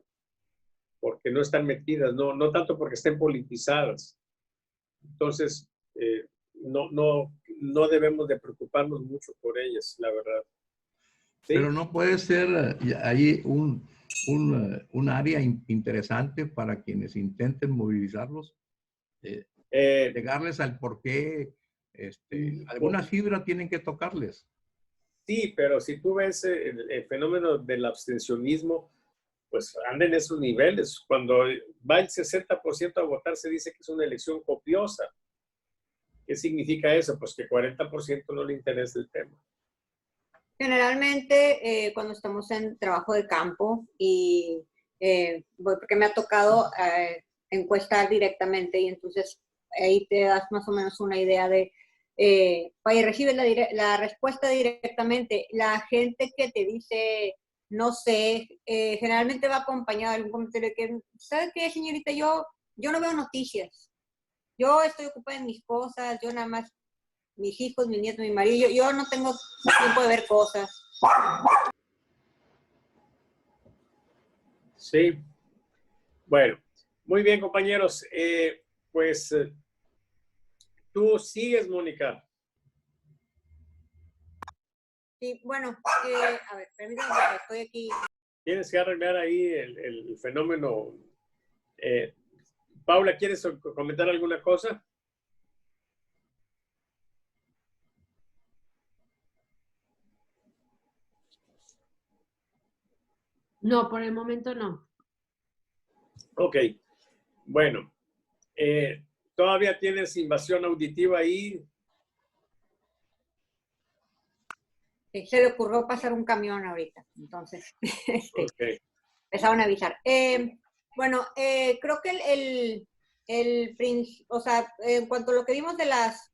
porque no están metidas, no tanto porque estén politizadas. Entonces, no debemos de preocuparnos mucho por ellas, la verdad. ¿Sí? Pero no puede ser ahí un área interesante para quienes intenten movilizarlos, llegarles al por qué, alguna fibra tienen que tocarles. Sí, pero si tú ves el fenómeno del abstencionismo, pues anda en esos niveles. Cuando va el 60% a votar, se dice que es una elección copiosa. ¿Qué significa eso? Pues que 40% no le interesa el tema. Generalmente, cuando estamos en trabajo de campo y porque me ha tocado encuestar directamente y entonces ahí te das más o menos una idea de, vaya, recibes la respuesta directamente. La gente que te dice, no sé, generalmente va acompañada de algún comentario que, ¿sabe qué, señorita? Yo no veo noticias. Yo estoy ocupada en mis cosas, yo nada más, mis hijos, mi nieto, mi marido, yo no tengo tiempo de ver cosas. Sí. Bueno, muy bien, compañeros. Pues tú sigues, Mónica. Sí, bueno, a ver, permítanme, estoy aquí. Tienes que arreglar ahí el fenómeno. Paula, ¿quieres comentar alguna cosa? No, por el momento no. Ok, bueno. ¿Todavía tienes invasión auditiva ahí? Se le ocurrió pasar un camión ahorita, entonces Okay. empezaron a avisar. Bueno, creo que o sea, en cuanto a lo que vimos de las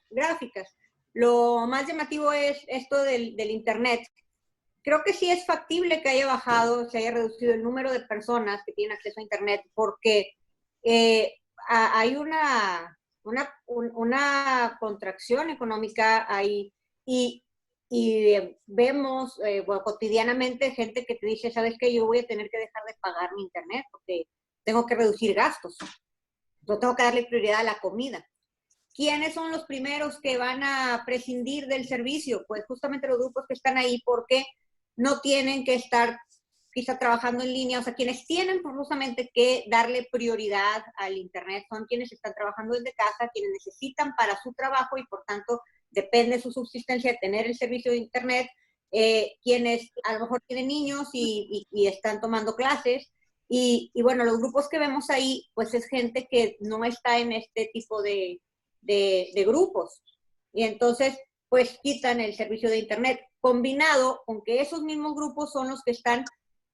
gráficas, lo más llamativo es esto del Internet. Creo que sí es factible que haya bajado, se haya reducido el número de personas que tienen acceso a Internet, porque hay una contracción económica ahí y vemos bueno, cotidianamente gente que te dice, ¿sabes qué? Yo voy a tener que dejar de pagar mi Internet porque tengo que reducir gastos. Yo tengo que darle prioridad a la comida. ¿Quiénes son los primeros que van a prescindir del servicio? Pues justamente los grupos que están ahí porque no tienen que estar quizá trabajando en línea, o sea, quienes tienen justamente que darle prioridad al Internet son quienes están trabajando desde casa, quienes necesitan para su trabajo y por tanto depende de su subsistencia de tener el servicio de Internet, quienes a lo mejor tienen niños y están tomando clases, y bueno, los grupos que vemos ahí, pues es gente que no está en este tipo de grupos. Y entonces, pues quitan el servicio de Internet, combinado con que esos mismos grupos son los que están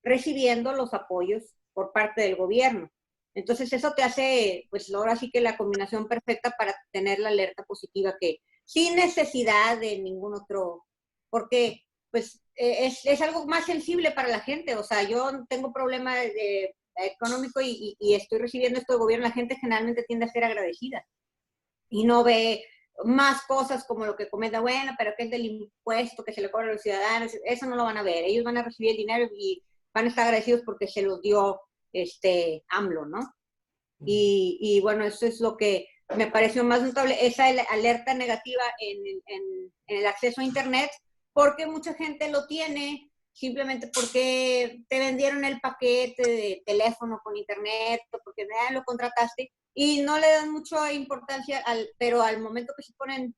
recibiendo los apoyos por parte del gobierno. Entonces, eso te hace, pues ahora sí que la combinación perfecta para tener la alerta positiva que sin necesidad de ningún otro, porque pues es algo más sensible para la gente. O sea, yo tengo problemas económico y estoy recibiendo esto del gobierno, la gente generalmente tiende a ser agradecida y no ve más cosas como lo que comenta, bueno, pero que es del impuesto que se le cobra a los ciudadanos, eso no lo van a ver, ellos van a recibir el dinero y van a estar agradecidos porque se los dio AMLO, ¿no? Y bueno, eso es lo que me pareció más notable, esa alerta negativa en el acceso a Internet, porque mucha gente lo tiene simplemente porque te vendieron el paquete de teléfono con Internet, o porque lo contrataste, y no le dan mucha importancia, pero al momento que se ponen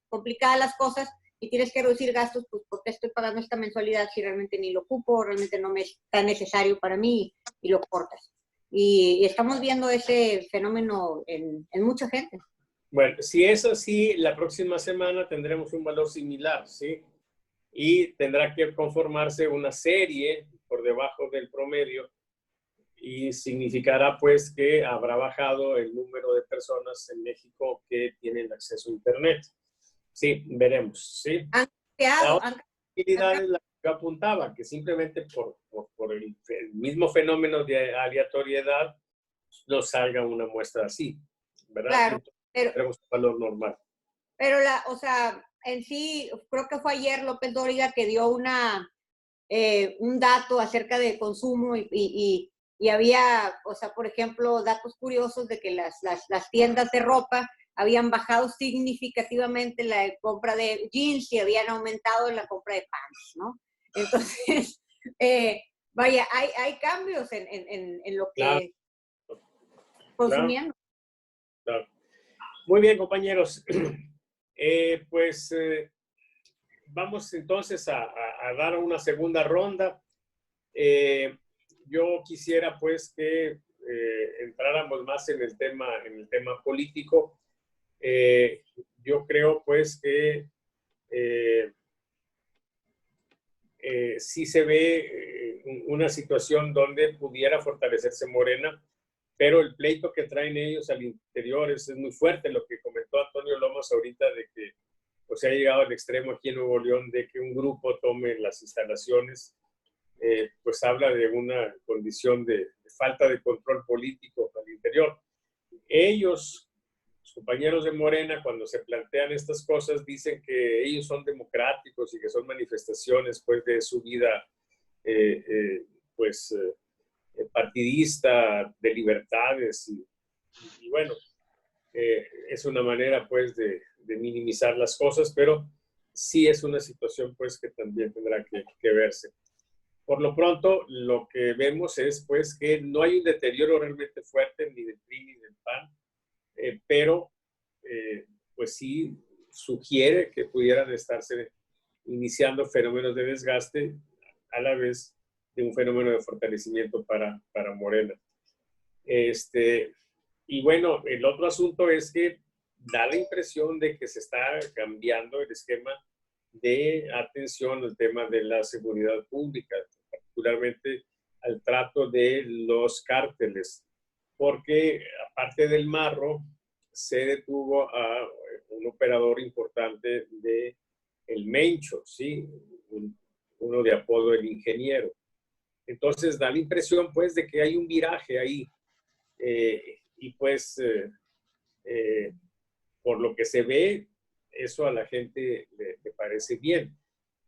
complicadas las cosas y tienes que reducir gastos, pues porque estoy pagando esta mensualidad si realmente ni lo ocupo, realmente no me es tan necesario para mí, y lo cortas. Y estamos viendo ese fenómeno en mucha gente. Bueno, si es así, la próxima semana tendremos un valor similar, ¿sí? Y tendrá que conformarse una serie por debajo del promedio y significará pues que habrá bajado el número de personas en México que tienen acceso a Internet. Sí, veremos, ¿sí? Han creado, la posibilidad es la que yo apuntaba, que simplemente por el mismo fenómeno de aleatoriedad no salga una muestra así, ¿verdad? Claro, Entonces, pero, tenemos un valor normal. pero o sea, en sí, creo que fue ayer López Dóriga que dio un dato acerca de consumo y había, o sea, por ejemplo, datos curiosos de que las tiendas de ropa habían bajado significativamente la compra de jeans y habían aumentado la compra de pants, ¿no? Entonces, vaya, hay cambios en lo Claro, que consumiendo. claro. Muy bien, compañeros. Pues vamos entonces a dar una segunda ronda. Yo quisiera pues que entráramos más en el tema político. Yo creo pues que sí se ve una situación donde pudiera fortalecerse Morena, pero el pleito que traen ellos al interior es muy fuerte. Lo que comentó Antonio Lomas ahorita de que pues, se ha llegado al extremo aquí en Nuevo León de que un grupo tome las instalaciones, pues habla de una condición de falta de control político al interior. Ellos, los compañeros de Morena, cuando se plantean estas cosas, dicen que ellos son democráticos y que son manifestaciones pues, de su vida partidista, de libertades. Y bueno, es una manera pues de minimizar las cosas, pero sí es una situación pues que también tendrá que verse. Por lo pronto, lo que vemos es pues que no hay un deterioro realmente fuerte ni del PRI ni del PAN, pero pues sí sugiere que pudieran estarse iniciando fenómenos de desgaste a la vez de un fenómeno de fortalecimiento para Morena. Y bueno, el otro asunto es que da la impresión de que se está cambiando el esquema de atención al tema de la seguridad pública, particularmente al trato de los cárteles, porque aparte del marro, se detuvo a un operador importante de el Mencho, ¿sí? Uno de apodo el ingeniero. Entonces da la impresión pues de que hay un viraje ahí y pues por lo que se ve, eso a la gente le parece bien.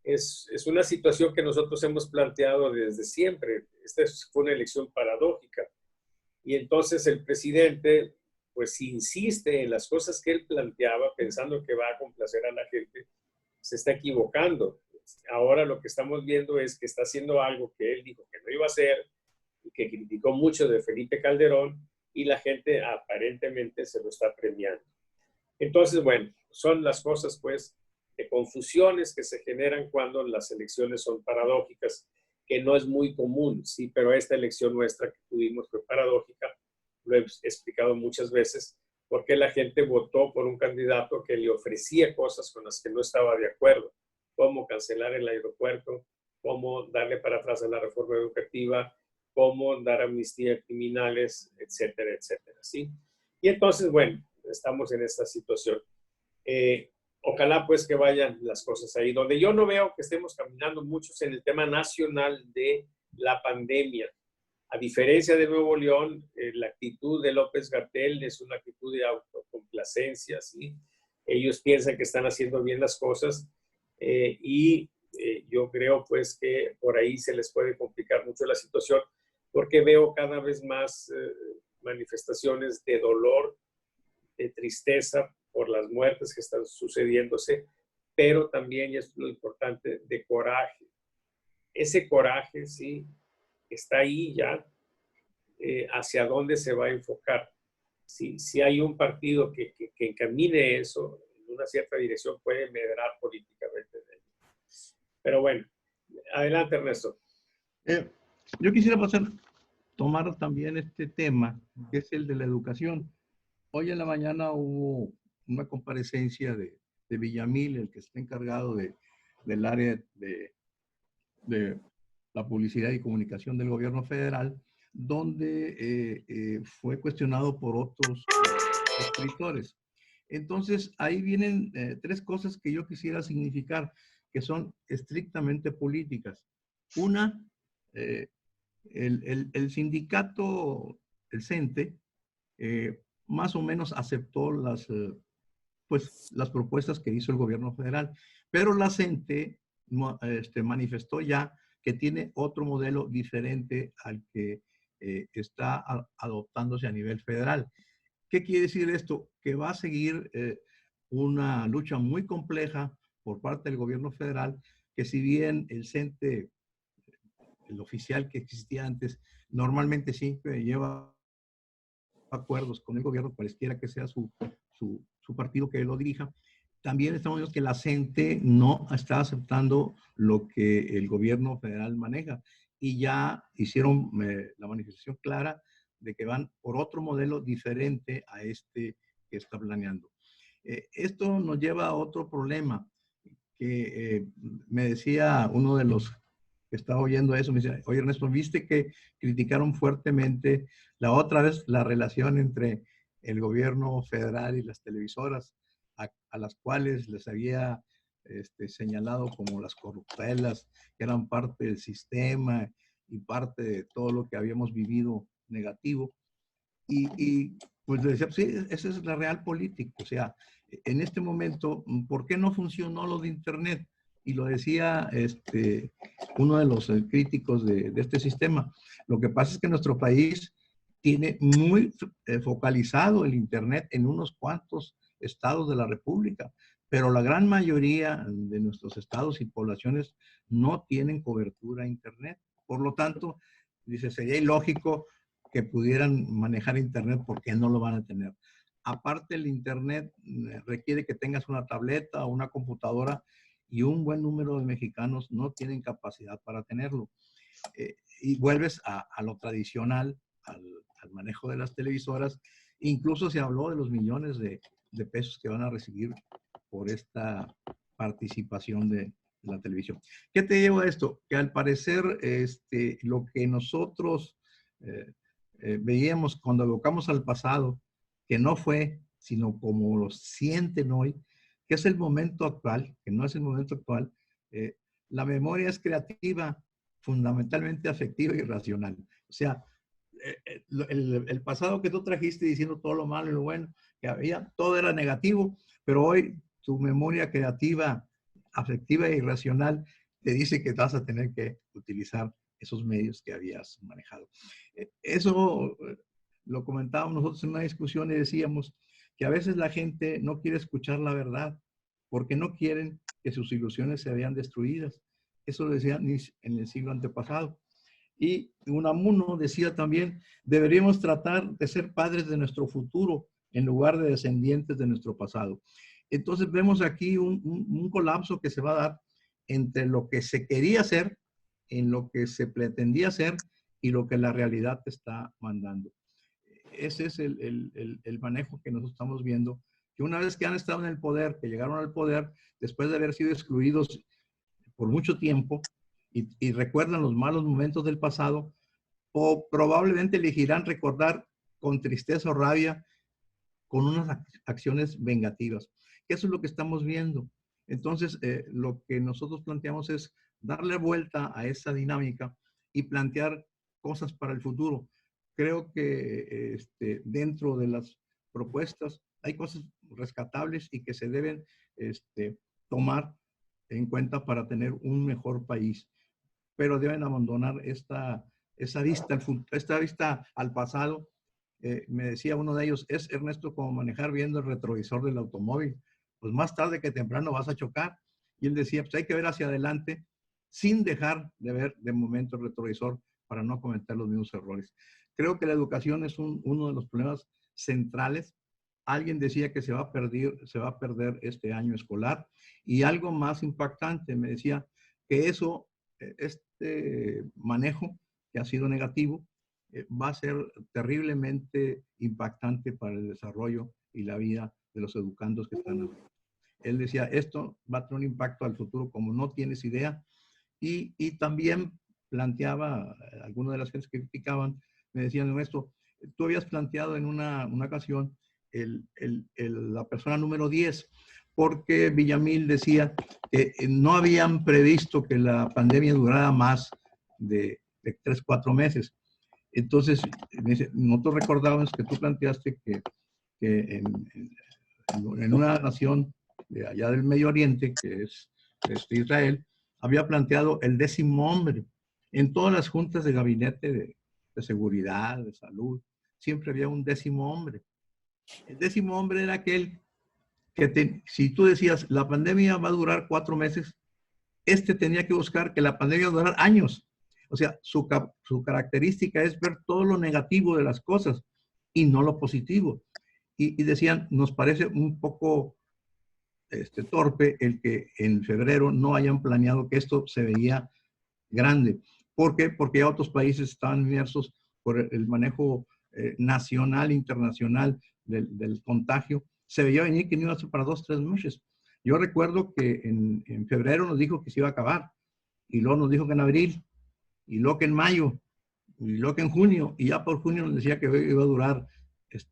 Es una situación que nosotros hemos planteado desde siempre. Esta fue una elección paradójica. Y entonces el presidente, pues insiste en las cosas que él planteaba, pensando que va a complacer a la gente, se está equivocando. Ahora lo que estamos viendo es que está haciendo algo que él dijo que no iba a hacer y que criticó mucho de Felipe Calderón y la gente aparentemente se lo está premiando. Entonces, bueno, son las cosas pues de confusiones que se generan cuando las elecciones son paradójicas, que no es muy común, sí, pero esta elección nuestra que tuvimos fue paradójica, lo he explicado muchas veces, porque la gente votó por un candidato que le ofrecía cosas con las que no estaba de acuerdo, como cancelar el aeropuerto, cómo darle para atrás a la reforma educativa, cómo dar amnistía a criminales, etcétera, etcétera, ¿sí? Y entonces, bueno, estamos en esta situación. Ojalá pues que vayan las cosas ahí. Donde yo no veo que estemos caminando muchos en el tema nacional de la pandemia. A diferencia de Nuevo León, la actitud de López-Gatell es una actitud de autocomplacencia, ¿sí? Ellos piensan que están haciendo bien las cosas y yo creo pues que por ahí se les puede complicar mucho la situación porque veo cada vez más manifestaciones de dolor, de tristeza por las muertes que están sucediéndose, pero también, y es lo importante, de coraje. Ese coraje, sí, está ahí ya, hacia dónde se va a enfocar. Si hay un partido que encamine eso en una cierta dirección, puede medrar políticamente. Pero bueno, adelante, Ernesto. Yo quisiera tomar también este tema, que es el de la educación. Hoy en la mañana hubo una comparecencia de Villamil, el que está encargado del área de la publicidad y comunicación del gobierno federal, donde fue cuestionado por otros escritores. Entonces, ahí vienen tres cosas que yo quisiera significar, que son estrictamente políticas. Una, el sindicato el CENTE más o menos aceptó las propuestas que hizo el gobierno federal, pero la CENTE manifestó ya que tiene otro modelo diferente al que está adoptándose a nivel federal. ¿Qué quiere decir esto? Que va a seguir una lucha muy compleja por parte del gobierno federal, que si bien el CENTE, el oficial que existía antes, normalmente siempre lleva acuerdos con el gobierno, cualesquiera que sea su partido que lo dirija, también estamos viendo que la CENTE no está aceptando lo que el gobierno federal maneja y ya hicieron la manifestación clara de que van por otro modelo diferente a este que está planeando. Esto nos lleva a otro problema que me decía uno de los que estaba oyendo eso, me decía, oye Ernesto, ¿viste que criticaron fuertemente la otra vez la relación entre el gobierno federal y las televisoras, a las cuales les había señalado como las corruptelas, que eran parte del sistema y parte de todo lo que habíamos vivido negativo? Y pues le decía, sí, esa es la real política. O sea, en este momento, ¿por qué no funcionó lo de Internet? Y lo decía uno de los críticos de este sistema. Lo que pasa es que nuestro país tiene muy focalizado el Internet en unos cuantos estados de la República, pero la gran mayoría de nuestros estados y poblaciones no tienen cobertura a Internet. Por lo tanto, dice, sería ilógico que pudieran manejar Internet porque no lo van a tener. Aparte, el Internet requiere que tengas una tableta o una computadora y un buen número de mexicanos no tienen capacidad para tenerlo. Y vuelves a lo tradicional, al manejo de las televisoras. Incluso se habló de los millones de pesos que van a recibir por esta participación de la televisión. ¿Qué te lleva a esto? Que al parecer lo que nosotros veíamos cuando evocamos al pasado, que no fue, sino como lo sienten hoy, que es el momento actual, que no es el momento actual, la memoria es creativa, fundamentalmente afectiva y racional. O sea, el pasado que tú trajiste diciendo todo lo malo y lo bueno que había, todo era negativo, pero hoy tu memoria creativa, afectiva y racional te dice que vas a tener que utilizar esos medios que habías manejado. Eso lo comentábamos nosotros en una discusión y decíamos que a veces la gente no quiere escuchar la verdad porque no quieren que sus ilusiones se vean destruidas. Eso lo decían en el siglo antepasado. Y Unamuno decía también, deberíamos tratar de ser padres de nuestro futuro en lugar de descendientes de nuestro pasado. Entonces vemos aquí un colapso que se va a dar entre lo que se quería hacer, en lo que se pretendía hacer y lo que la realidad te está mandando. Ese es el manejo que nosotros estamos viendo, que una vez que han estado en el poder, que llegaron al poder, después de haber sido excluidos por mucho tiempo, y recuerdan los malos momentos del pasado, o probablemente elegirán recordar con tristeza o rabia, con unas acciones vengativas. Eso es lo que estamos viendo. Entonces, lo que nosotros planteamos es darle vuelta a esa dinámica y plantear cosas para el futuro. Creo que dentro de las propuestas hay cosas rescatables y que se deben tomar en cuenta para tener un mejor país. Pero deben abandonar esta vista al pasado. Me decía uno de ellos, es Ernesto como manejar viendo el retrovisor del automóvil. Pues más tarde que temprano vas a chocar. Y él decía, pues hay que ver hacia adelante sin dejar de ver de momento el retrovisor para no cometer los mismos errores. Creo que la educación es uno de los problemas centrales. Alguien decía que se va a perder este año escolar. Y algo más impactante, me decía que este manejo que ha sido negativo va a ser terriblemente impactante para el desarrollo y la vida de los educandos que están ahí. Él decía, esto va a tener un impacto al futuro como no tienes idea. Y también planteaba, algunas de las gentes que criticaban, me decían, esto, tú habías planteado en una ocasión la persona número 10, porque Villamil decía que no habían previsto que la pandemia durara más de 3, 4 meses. Entonces, me dice, nosotros recordábamos que tú planteaste que en una nación de allá del Medio Oriente, que es Israel, había planteado el 10º hombre. En todas las juntas de gabinete de seguridad, de salud, siempre había un 10º hombre. El 10º hombre era aquel que si tú decías, la pandemia va a durar 4 meses, tenía que buscar que la pandemia durara años. O sea, su característica es ver todo lo negativo de las cosas y no lo positivo. Y decían, nos parece un poco torpe el que en febrero no hayan planeado que esto se veía grande. ¿Por qué? Porque ya otros países estaban inmersos por el manejo nacional, internacional del contagio. Se veía venir que no iba a ser para 2, 3 meses. Yo recuerdo que en febrero nos dijo que se iba a acabar, y luego nos dijo que en abril, y luego que en mayo, y luego que en junio, y ya por junio nos decía que iba a durar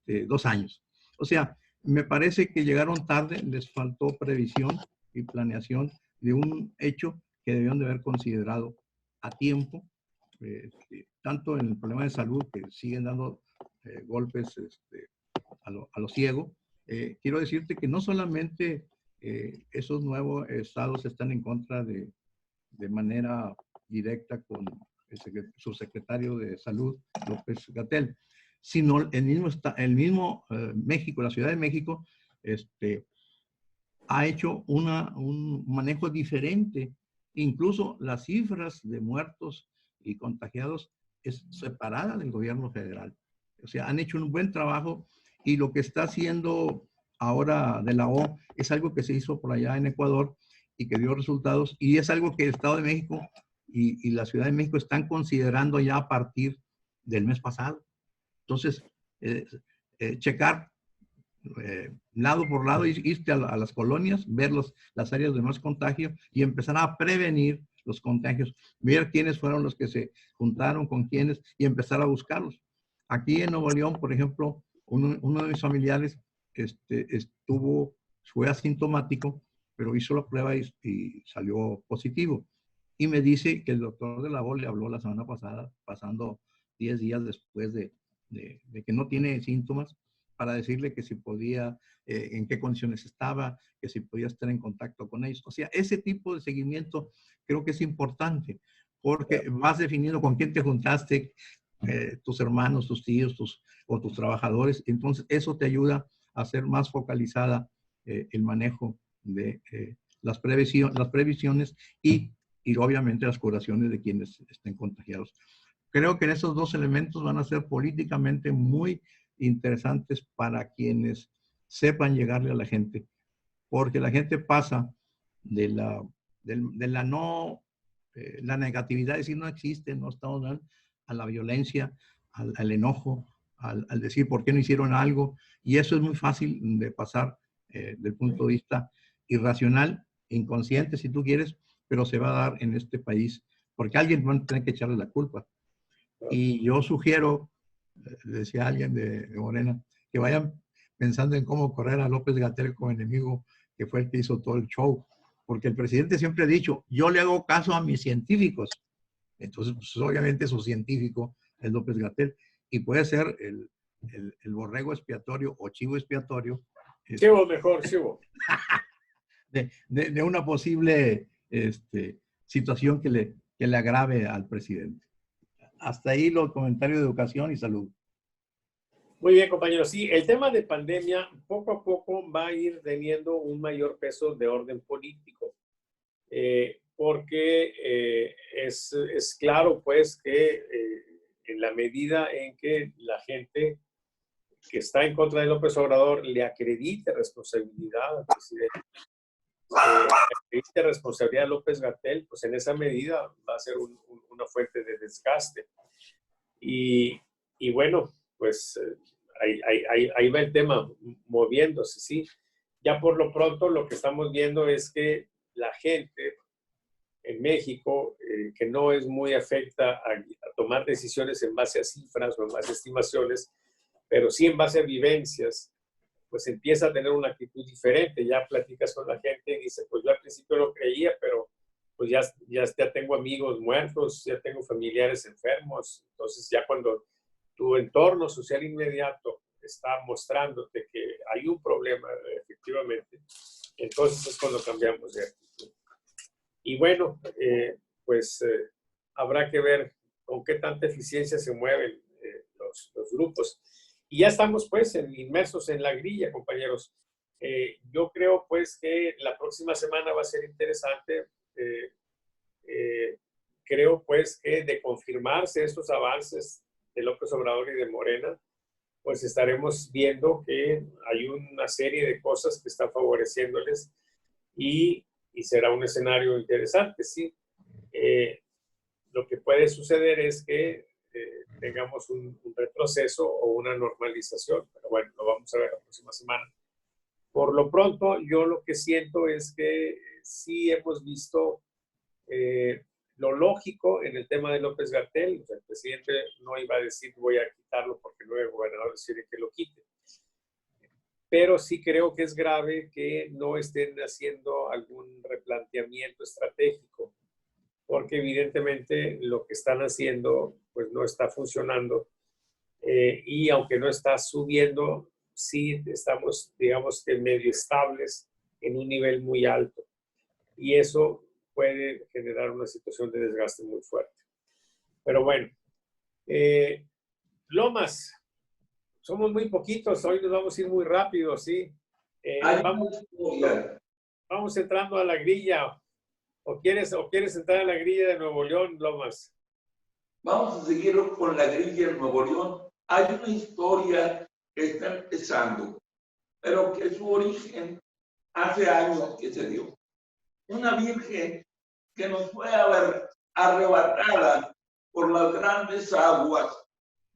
2 años. O sea, me parece que llegaron tarde, les faltó previsión y planeación de un hecho que debían de haber considerado a tiempo, tanto en el problema de salud, que siguen dando golpes a lo ciego. Quiero decirte que no solamente esos nuevos estados están en contra de manera directa con el subsecretario de Salud, López-Gatell, sino el mismo México, la Ciudad de México, ha hecho un manejo diferente. Incluso las cifras de muertos y contagiados es separada del gobierno federal. O sea, han hecho un buen trabajo, y lo que está haciendo ahora de la O es algo que se hizo por allá en Ecuador y que dio resultados, y es algo que el Estado de México y la Ciudad de México están considerando ya a partir del mes pasado. Entonces, checar lado por lado, irte a las colonias, ver las áreas de más contagio y empezar a prevenir los contagios, ver quiénes fueron los que se juntaron con quiénes y empezar a buscarlos. Aquí en Nuevo León, por ejemplo, uno de mis familiares fue asintomático, pero hizo la prueba y salió positivo. Y me dice que el doctor de la O le habló la semana pasada, pasando 10 días después de que no tiene síntomas, para decirle que si podía, en qué condiciones estaba, que si podía estar en contacto con ellos. O sea, ese tipo de seguimiento creo que es importante, porque vas definiendo con quién te juntaste, tus hermanos, tus tíos, o tus trabajadores. Entonces, eso te ayuda a hacer más focalizada el manejo de las previsiones y obviamente las curaciones de quienes estén contagiados. Creo que esos 2 elementos van a ser políticamente muy interesantes para quienes sepan llegarle a la gente, porque la gente pasa de la negatividad, de decir no existe, no estamos mal, a la violencia, al enojo, al decir por qué no hicieron algo, y eso es muy fácil de pasar del punto de vista irracional, inconsciente si tú quieres, pero se va a dar en este país, porque alguien va a tener que echarle la culpa. Y yo sugiero, decía alguien de Morena, que vayan pensando en cómo correr a López-Gatell como enemigo, que fue el que hizo todo el show. Porque el presidente siempre ha dicho, yo le hago caso a mis científicos. Entonces, pues, obviamente su científico es López-Gatell, y puede ser el borrego expiatorio o chivo expiatorio. Chivo mejor, chivo. De una posible situación que le agrave al presidente. Hasta ahí los comentarios de educación y salud. Muy bien, compañeros. Sí, el tema de pandemia poco a poco va a ir teniendo un mayor peso de orden político, porque es claro, pues, que en la medida en que la gente que está en contra de López Obrador le acredite responsabilidad al presidente, acredite responsabilidad a López-Gatell, pues en esa medida va a ser una fuente de desgaste. Y bueno, pues ahí va el tema moviéndose, ¿sí? Ya por lo pronto lo que estamos viendo es que la gente en México, que no es muy afecta a tomar decisiones en base a cifras o en base a estimaciones, pero sí en base a vivencias, pues empieza a tener una actitud diferente. Ya platicas con la gente y dice, pues yo al principio no creía, pero pues ya tengo amigos muertos, ya tengo familiares enfermos. Entonces ya cuando tu entorno social inmediato está mostrándote que hay un problema, efectivamente, entonces es cuando cambiamos de actitud. Y bueno, habrá que ver con qué tanta eficiencia se mueven los grupos. Y ya estamos pues inmersos en la grilla, compañeros. Yo creo pues que la próxima semana va a ser interesante. Creo pues que de confirmarse estos avances de López Obrador y de Morena, pues estaremos viendo que hay una serie de cosas que están favoreciéndoles y será un escenario interesante, ¿sí? Lo que puede suceder es que tengamos un retroceso o una normalización, pero bueno, lo vamos a ver la próxima semana. Por lo pronto, yo lo que siento es que sí hemos visto lo lógico en el tema de López-Gatell. O sea, el presidente no iba a decir voy a quitarlo porque no el gobernador decide que lo quite. Pero sí creo que es grave que no estén haciendo algún replanteamiento estratégico, porque evidentemente lo que están haciendo pues no está funcionando y aunque no está subiendo, sí estamos, digamos que medio estables en un nivel muy alto y eso puede generar una situación de desgaste muy fuerte. Pero bueno, Lomas, somos muy poquitos, hoy nos vamos a ir muy rápido, ¿sí? Vamos entrando a la grilla. ¿O quieres entrar a la grilla de Nuevo León, Lomas? Vamos a seguir con la grilla de Nuevo León. Hay una historia que está empezando, pero que su origen hace años que se dio. Una virgen que nos fue arrebatada por las grandes aguas,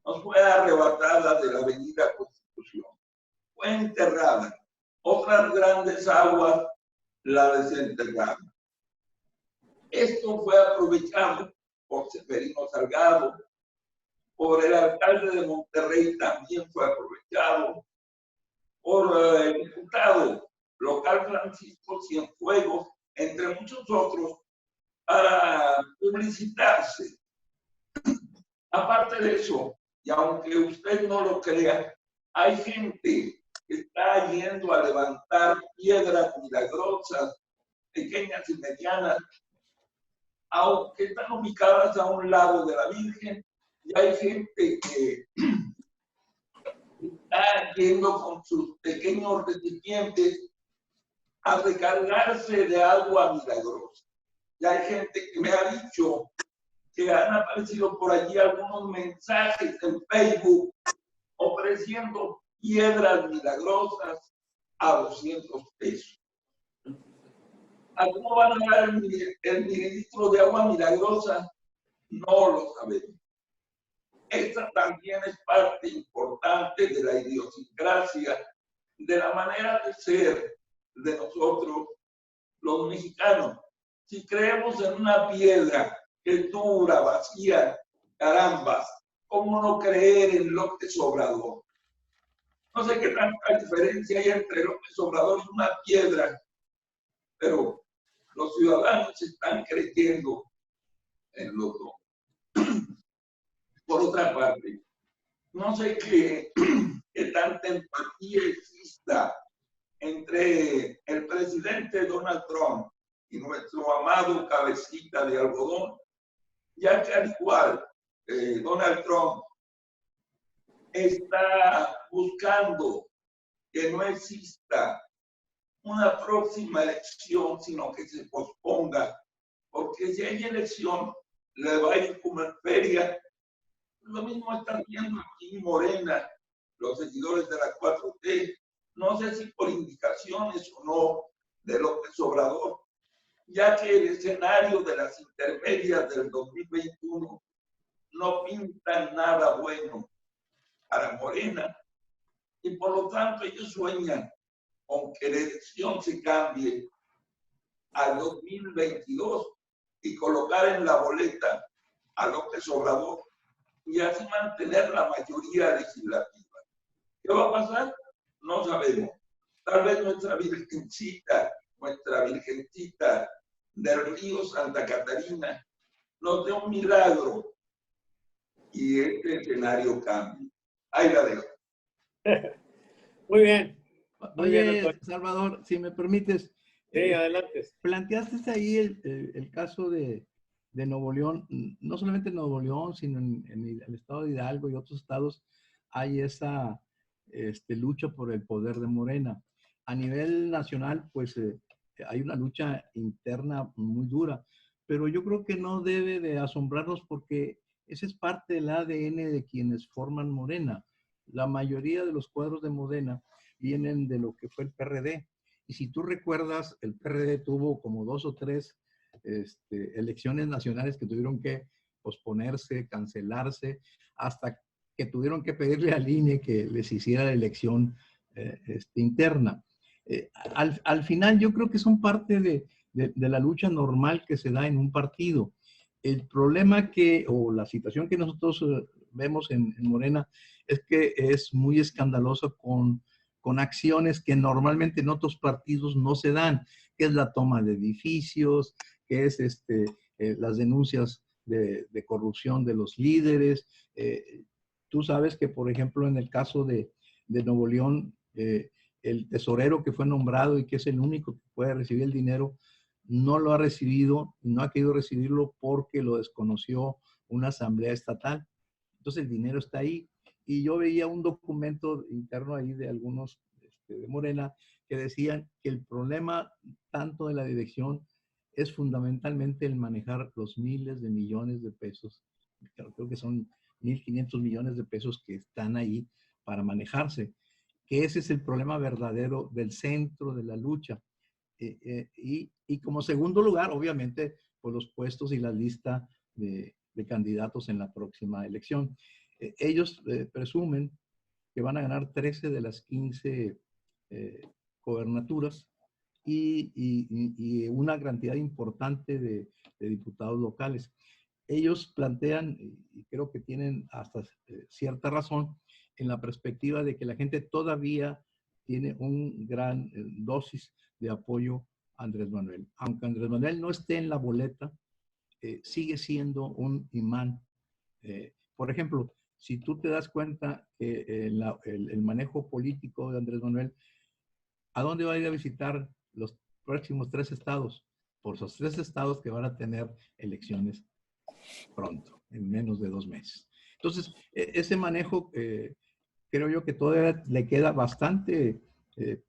nos fue arrebatada de la avenida Constitución. Fue enterrada. Otras grandes aguas la desenterraron. Esto fue aprovechado por Severino Salgado, por el alcalde de Monterrey también fue aprovechado, por el diputado local Francisco Cienfuegos, entre muchos otros, para publicitarse. Aparte de eso, y aunque usted no lo crea, hay gente que está yendo a levantar piedras milagrosas, pequeñas y medianas, aunque están ubicadas a un lado de la Virgen, y hay gente que está yendo con sus pequeños recipientes a recargarse de agua milagrosa. Y hay gente que me ha dicho que han aparecido por allí algunos mensajes en Facebook ofreciendo piedras milagrosas a 200 pesos. ¿A cómo van a dar el mililitro de agua milagrosa? No lo sabemos. Esta también es parte importante de la idiosincrasia, de la manera de ser de nosotros, los mexicanos. Si creemos en una piedra que dura, vacía, caramba, ¿cómo no creer en López Obrador? No sé qué tanta diferencia hay entre López Obrador y una piedra, pero los ciudadanos están creyendo en los dos. Por otra parte, no sé qué tanta empatía exista entre el presidente Donald Trump y nuestro amado cabecita de algodón, ya que al igual Donald Trump está buscando que no exista una próxima elección, sino que se posponga, porque si hay elección, le va a ir como en feria. Lo mismo están viendo aquí Morena, los seguidores de la 4T, no sé si por indicaciones o no de López Obrador, ya que el escenario de las intermedias del 2021 no pinta nada bueno para Morena, y por lo tanto ellos sueñan con que la elección se cambie al 2022 y colocar en la boleta a López Obrador y así mantener la mayoría legislativa. ¿Qué va a pasar? No sabemos. Tal vez nuestra virgencita del río Santa Catarina nos dé un milagro y este escenario cambie. Ahí la dejo. Muy bien. Muy bien, Oye, Antonio. Salvador, si me permites, Sí, adelante. planteaste ahí el caso de Nuevo León, no solamente en Nuevo León, sino en el estado de Hidalgo y otros estados, hay esa lucha por el poder de Morena. A nivel nacional, pues hay una lucha interna muy dura, pero yo creo que no debe de asombrarnos porque esa es parte del ADN de quienes forman Morena. La mayoría de los cuadros de Morena vienen de lo que fue el PRD. Y si tú recuerdas, el PRD tuvo como 2 o 3 elecciones nacionales que tuvieron que posponerse, cancelarse, hasta que tuvieron que pedirle al INE que les hiciera la elección interna. Al final yo creo que son parte de la lucha normal que se da en un partido. El problema o la situación que nosotros vemos en Morena es que es muy escandalosa con acciones que normalmente en otros partidos no se dan, que es la toma de edificios, que es las denuncias de corrupción de los líderes. Tú sabes que, por ejemplo, en el caso de Nuevo León, el tesorero que fue nombrado y que es el único que puede recibir el dinero, no lo ha recibido, no ha querido recibirlo porque lo desconoció una asamblea estatal. Entonces el dinero está ahí. Y yo veía un documento interno ahí de algunos de Morena que decían que el problema tanto de la dirección es fundamentalmente el manejar los miles de millones de pesos. Creo que son 1.500 millones de pesos que están ahí para manejarse. Que ese es el problema verdadero del centro de la lucha. Y como segundo lugar, obviamente, por los puestos y la lista de candidatos en la próxima elección. Ellos presumen que van a ganar 13 de las 15 gobernaturas y una cantidad importante de diputados locales. Ellos plantean, y creo que tienen hasta cierta razón, en la perspectiva de que la gente todavía tiene un gran dosis de apoyo a Andrés Manuel. Aunque Andrés Manuel no esté en la boleta, sigue siendo un imán. Por ejemplo, si tú te das cuenta que el manejo político de Andrés Manuel, ¿a dónde va a ir a visitar los próximos 3 estados? Por esos 3 estados que van a tener elecciones pronto, en menos de 2 meses. Entonces, ese manejo creo yo que todavía le queda bastante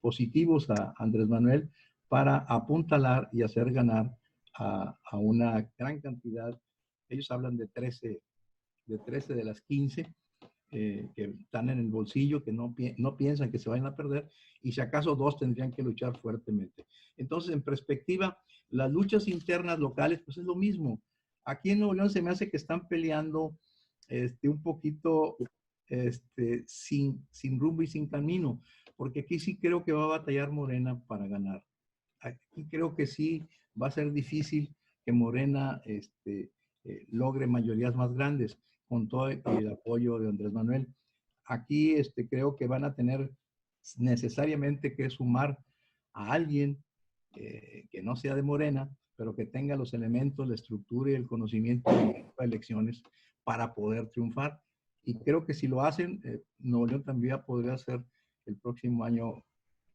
positivos a Andrés Manuel para apuntalar y hacer ganar a una gran cantidad. Ellos hablan de 13 de las 15 que están en el bolsillo, que no piensan que se vayan a perder, y si acaso 2 tendrían que luchar fuertemente. Entonces, en perspectiva, las luchas internas locales, pues es lo mismo. Aquí en Nuevo León se me hace que están peleando un poquito sin rumbo y sin camino, porque aquí sí creo que va a batallar Morena para ganar. Aquí creo que sí va a ser difícil que Morena logre mayorías más grandes con todo el apoyo de Andrés Manuel. Aquí creo que van a tener necesariamente que sumar a alguien que no sea de Morena, pero que tenga los elementos, la estructura y el conocimiento de elecciones para poder triunfar. Y creo que si lo hacen, Nuevo León también podría ser el próximo año,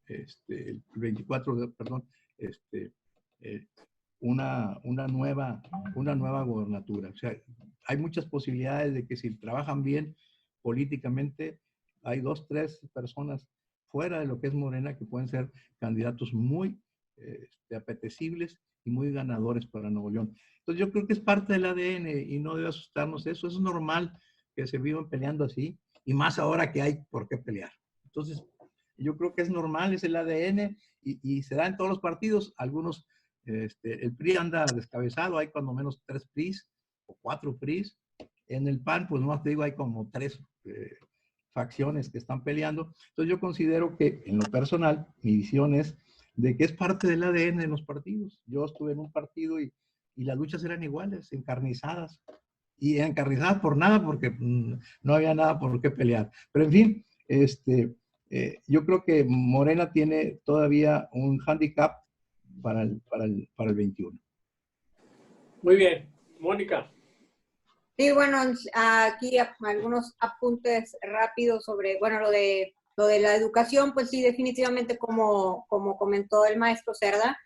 el 24, perdón, una nueva gobernatura. O sea, hay muchas posibilidades de que si trabajan bien políticamente, hay 2, 3 personas fuera de lo que es Morena que pueden ser candidatos muy apetecibles y muy ganadores para Nuevo León. Entonces yo creo que es parte del ADN y no debe asustarnos eso. Es normal que se vivan peleando así y más ahora que hay por qué pelear. Entonces yo creo que es normal, es el ADN y se da en todos los partidos. Algunos, el PRI anda descabezado, hay cuando menos 3 PRIs o 4 PRIs. En el PAN, pues no te digo, hay como 3 facciones que están peleando. Entonces yo considero que en lo personal, mi visión es de que es parte del ADN de los partidos. Yo estuve en un partido y las luchas eran iguales, encarnizadas. Y encarnizadas por nada, porque no había nada por qué pelear. Pero en fin, yo creo que Morena tiene todavía un handicap para el 21. Muy bien. Mónica. Sí, bueno, aquí algunos apuntes rápidos sobre, bueno, lo de la educación, pues sí, definitivamente como comentó el maestro Cerda,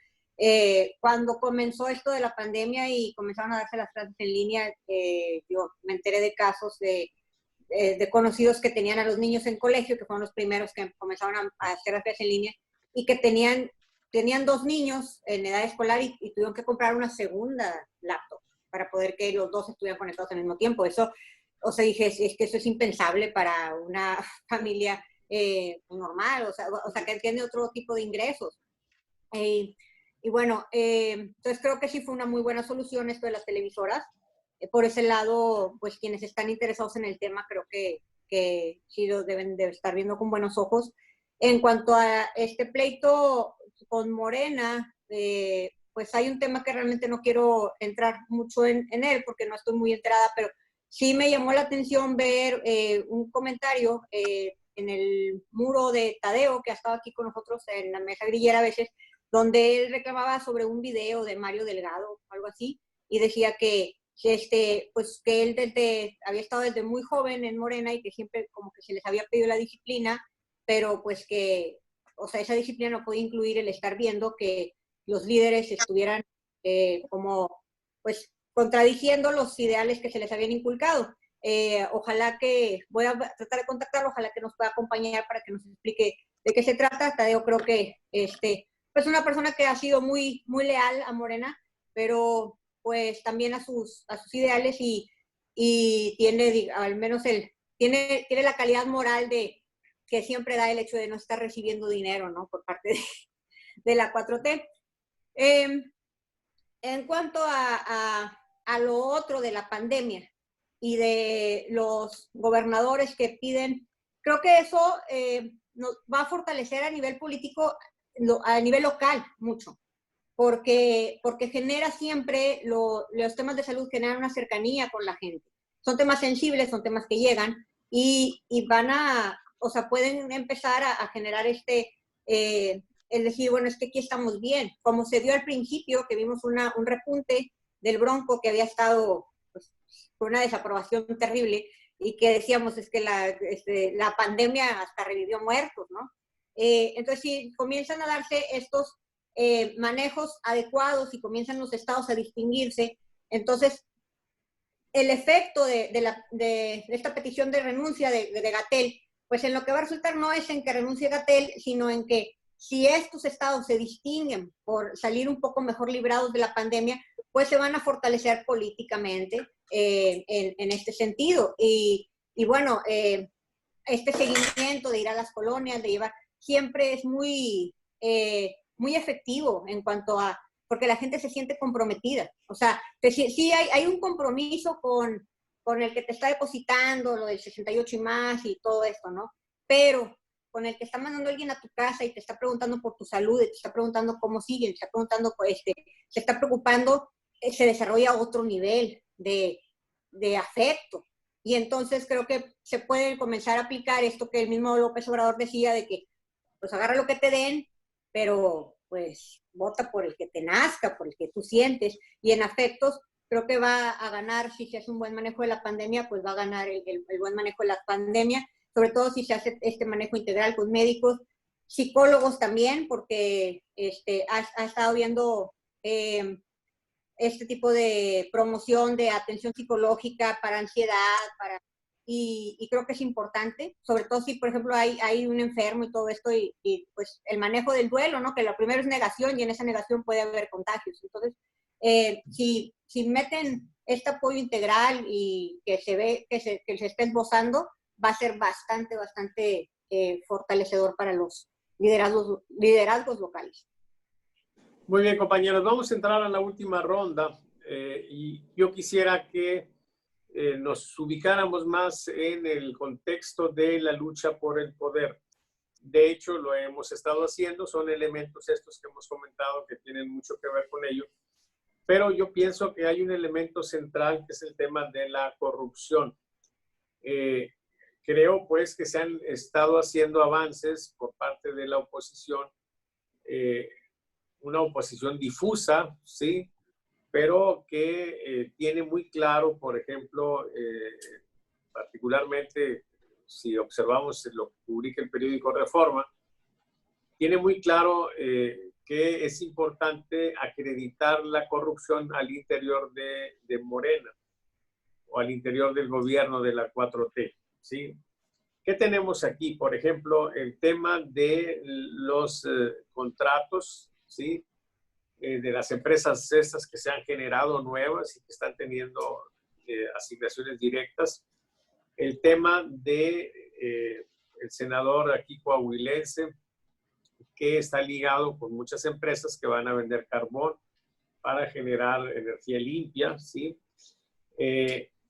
cuando comenzó esto de la pandemia y comenzaron a darse las clases en línea, yo me enteré de casos de conocidos que tenían a los niños en colegio, que fueron los primeros que comenzaron a hacer las clases en línea, y que tenían 2 niños en edad escolar y tuvieron que comprar una segunda laptop para poder que los 2 estuvieran conectados al mismo tiempo. Eso, o sea, dije, es que eso es impensable para una familia normal, o sea, que tiene otro tipo de ingresos. Y bueno, entonces creo que sí fue una muy buena solución esto de las televisoras. Por ese lado, pues quienes están interesados en el tema creo que sí lo deben de estar viendo con buenos ojos. En cuanto a este pleito con Morena, pues hay un tema que realmente no quiero entrar mucho en él porque no estoy muy enterada, pero sí me llamó la atención ver un comentario en el muro de Tadeo, que ha estado aquí con nosotros en la mesa grillera a veces, donde él reclamaba sobre un video de Mario Delgado, algo así, y decía pues que él había estado desde muy joven en Morena y que siempre como que se les había pedido la disciplina, pero pues que, o sea, esa disciplina no podía incluir el estar viendo que los líderes estuvieran como, pues, contradiciendo los ideales que se les habían inculcado. Ojalá que, voy a tratar de contactarlo, ojalá que nos pueda acompañar para que nos explique de qué se trata. Tadeo creo que pues una persona que ha sido muy, muy leal a Morena, pero pues también a sus ideales y tiene, al menos tiene la calidad moral que siempre da el hecho de no estar recibiendo dinero, ¿no? Por parte de la 4T. En cuanto a lo otro de la pandemia y de los gobernadores que piden, creo que eso nos va a fortalecer a nivel político, a nivel local mucho, porque genera siempre, los temas de salud generan una cercanía con la gente. Son temas sensibles, son temas que llegan y van o sea, pueden empezar a generar es decir, bueno, es que aquí estamos bien, como se dio al principio, que vimos un repunte del Bronco que había estado pues, con una desaprobación terrible y que decíamos es que la pandemia hasta revivió muertos, ¿no? Entonces, si comienzan a darse estos manejos adecuados y comienzan los estados a distinguirse, entonces el efecto de esta petición de renuncia de Gatell, pues en lo que va a resultar no es en que renuncie Gatell, sino en que si estos estados se distinguen por salir un poco mejor librados de la pandemia, pues se van a fortalecer políticamente en este sentido. Y bueno, este seguimiento de ir a las colonias, de llevar, siempre es muy efectivo en cuanto a, porque la gente se siente comprometida. O sea, sí hay un compromiso con el que te está depositando, lo del 68 y más y todo esto, ¿no? Pero con el que está mandando alguien a tu casa y te está preguntando por tu salud, y te está preguntando cómo siguen, te está preguntando, se está preocupando, se desarrolla otro nivel de afecto. Y entonces creo que se puede comenzar a aplicar esto que el mismo López Obrador decía de que, pues agarra lo que te den, pero pues vota por el que te nazca, por el que tú sientes. Y en afectos creo que va a ganar, si se hace un buen manejo de la pandemia, pues va a ganar el buen manejo de la pandemia, sobre todo si se hace este manejo integral con médicos, psicólogos también, porque ha estado viendo este tipo de promoción de atención psicológica para ansiedad, y creo que es importante, sobre todo si, por ejemplo, hay un enfermo y todo esto, y pues el manejo del duelo, ¿no? Que lo primero es negación y en esa negación puede haber contagios. Entonces, si meten este apoyo integral y que se ve que se está esbozando, va a ser bastante fortalecedor para los liderazgos locales. Muy bien, compañeros, vamos a entrar a la última ronda y yo quisiera que nos ubicáramos más en el contexto de la lucha por el poder. De hecho, lo hemos estado haciendo, son elementos estos que hemos comentado que tienen mucho que ver con ello, pero yo pienso que hay un elemento central que es el tema de la corrupción. Creo pues que se han estado haciendo avances por parte de la oposición, una oposición difusa, ¿sí? pero que tiene muy claro, por ejemplo, particularmente si observamos lo que publica el periódico Reforma, tiene muy claro que es importante acreditar la corrupción al interior de Morena o al interior del gobierno de la 4T, ¿sí? ¿Qué tenemos aquí? Por ejemplo, el tema de los contratos, ¿sí? De las empresas estas que se han generado nuevas y que están teniendo asignaciones directas. El tema de el senador aquí coahuilense, que está ligado con muchas empresas que van a vender carbón para generar energía limpia, ¿sí?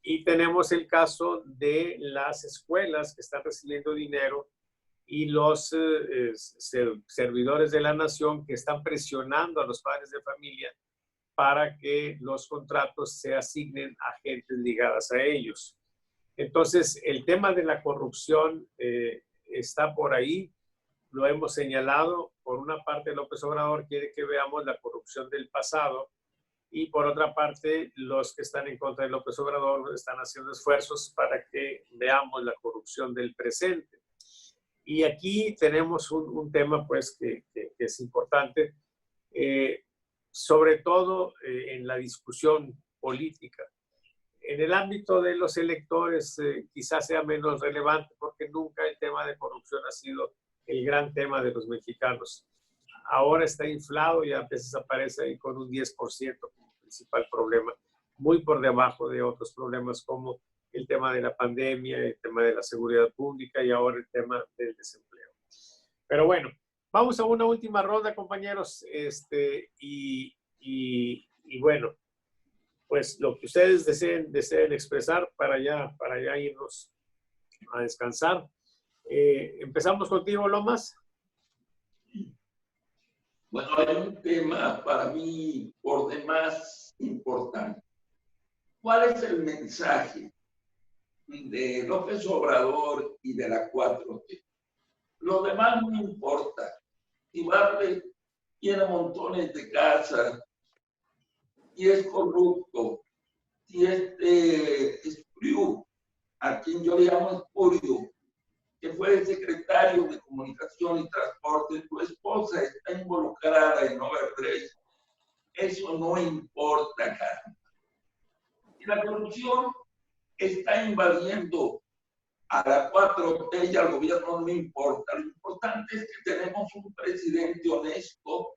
Y tenemos el caso de las escuelas que están recibiendo dinero y los servidores de la nación que están presionando a los padres de familia para que los contratos se asignen a gentes ligadas a ellos. Entonces, el tema de la corrupción está por ahí, lo hemos señalado. Por una parte, López Obrador quiere que veamos la corrupción del pasado y por otra parte, los que están en contra de López Obrador están haciendo esfuerzos para que veamos la corrupción del presente. Y aquí tenemos un tema pues que es importante, sobre todo en la discusión política. En el ámbito de los electores quizás sea menos relevante porque nunca el tema de corrupción ha sido el gran tema de los mexicanos. Ahora está inflado y a veces aparece ahí con un 10% como principal problema, muy por debajo de otros problemas como el tema de la pandemia, el tema de la seguridad pública y ahora el tema del desempleo. Pero bueno, vamos a una última ronda, compañeros, y bueno, pues lo que ustedes deseen expresar para ya irnos a descansar. Empezamos contigo, Lomas. Bueno, hay un tema para mí por demás importante. ¿Cuál es el mensaje de López Obrador y de la 4T? Lo demás no importa. Si Bartlett tiene montones de casas, si es corrupto, si es Espriu, a quien yo le llamo Espurio, que fue el secretario de Comunicación y Transporte, tu esposa está involucrada en Overdrive, eso no importa, caramba. Y la corrupción está invadiendo a la 4T y al gobierno, no importa. Lo importante es que tenemos un presidente honesto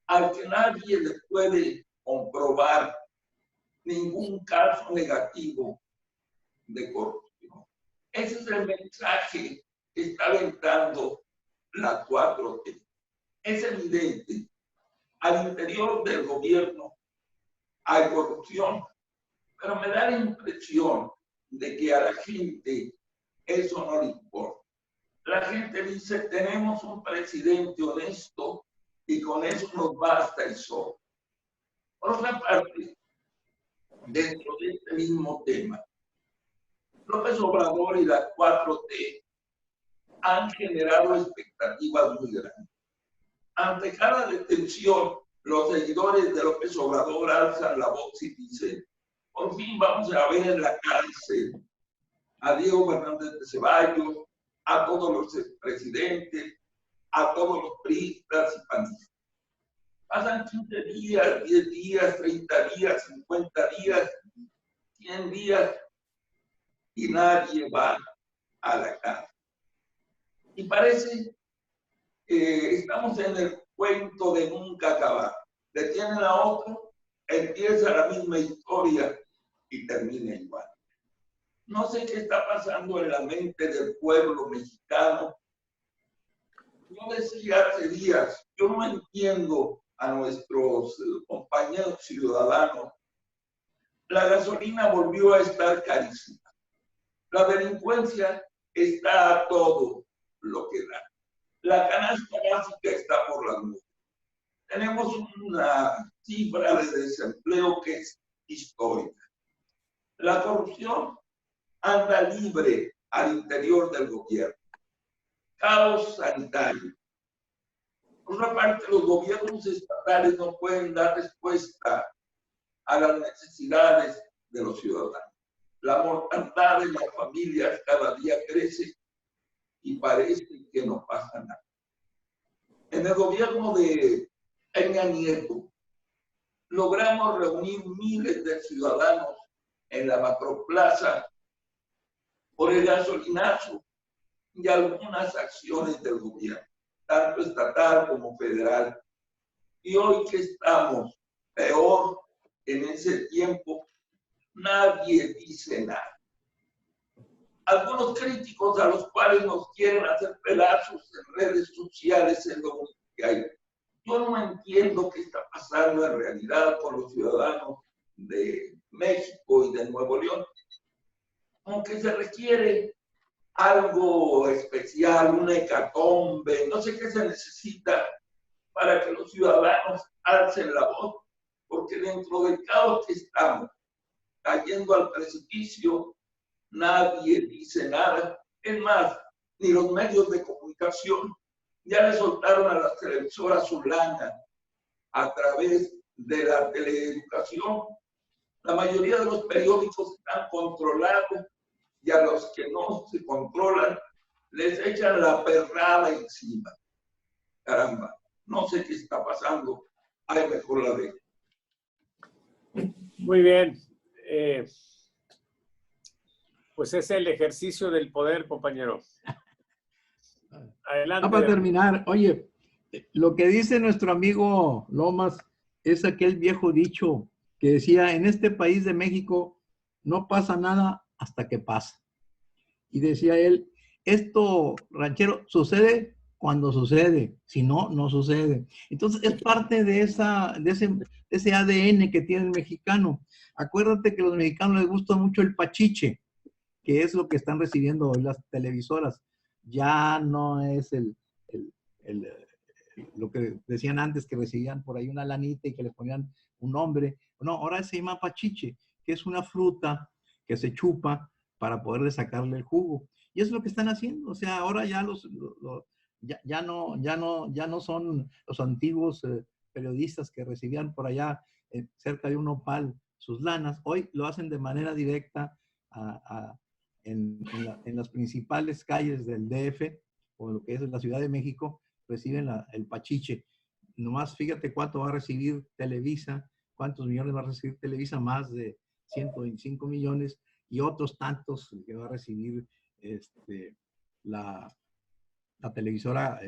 al que nadie le puede comprobar ningún caso negativo de corrupción. Ese es el mensaje que está alentando la 4T. Es evidente, al interior del gobierno hay corrupción, pero me da la impresión de que a la gente eso no le importa. La gente dice, tenemos un presidente honesto y con eso nos basta y sobra. Por otra parte, dentro de este mismo tema, López Obrador y la 4T han generado expectativas muy grandes. Ante cada detención, los seguidores de López Obrador alzan la voz y dicen, por fin vamos a ver en la cárcel a Diego Fernández de Ceballos, a todos los expresidentes, a todos los priistas y panistas. Pasan 15 días, 10 días, 30 días, 50 días, 100 días y nadie va a la cárcel. Y parece que estamos en el cuento de nunca acabar. Detienen a otro, empieza la misma historia y termina igual. No sé qué está pasando en la mente del pueblo mexicano. Yo decía hace días, yo no entiendo a nuestros compañeros ciudadanos. La gasolina volvió a estar carísima. La delincuencia está a todo lo que da. La canasta básica está por las nubes. Tenemos una cifra de desempleo que es histórica. La corrupción anda libre al interior del gobierno. Caos sanitario. Por una parte, los gobiernos estatales no pueden dar respuesta a las necesidades de los ciudadanos. La mortandad en las familias cada día crece y parece que no pasa nada. En el gobierno de Peña Nieto logramos reunir miles de ciudadanos en la macroplaza por el gasolinazo y algunas acciones del gobierno, tanto estatal como federal. Y hoy que estamos peor en ese tiempo, nadie dice nada. Algunos críticos a los cuales nos quieren hacer pedazos en redes sociales es lo único que hay. Yo no entiendo qué está pasando en realidad con los ciudadanos de México y de Nuevo León. Aunque se requiere algo especial, una hecatombe, no sé qué se necesita para que los ciudadanos alcen la voz, porque dentro del caos que estamos, cayendo al precipicio, nadie dice nada. Es más, ni los medios de comunicación ya le soltaron a las televisoras su lana a través de la teleeducación. La mayoría de los periódicos están controlados y a los que no se controlan les echan la perrada encima. Caramba, no sé qué está pasando. Ay, mejor la dejo. Muy bien. Pues es el ejercicio del poder, compañero. Adelante. Para terminar, oye, lo que dice nuestro amigo Lomas es aquel viejo dicho que decía, en este país de México no pasa nada hasta que pasa. Y decía él, esto, ranchero, sucede cuando sucede, si no, no sucede. Entonces es parte de ese ADN que tiene el mexicano. Acuérdate que a los mexicanos les gusta mucho el pachiche, que es lo que están recibiendo hoy las televisoras. Ya no es lo que decían antes, que recibían por ahí una lanita y que le ponían un nombre. No, ahora se llama pachiche, que es una fruta que se chupa para poderle sacarle el jugo. Y es lo que están haciendo. O sea, ahora ya ya no son los antiguos periodistas que recibían por allá cerca de un nopal sus lanas. Hoy lo hacen de manera directa en las principales calles del DF, o lo que es la Ciudad de México, reciben el pachiche. Nomás fíjate cuánto va a recibir Televisa, cuántos millones va a recibir Televisa, más de 125 millones, y otros tantos que va a recibir la televisora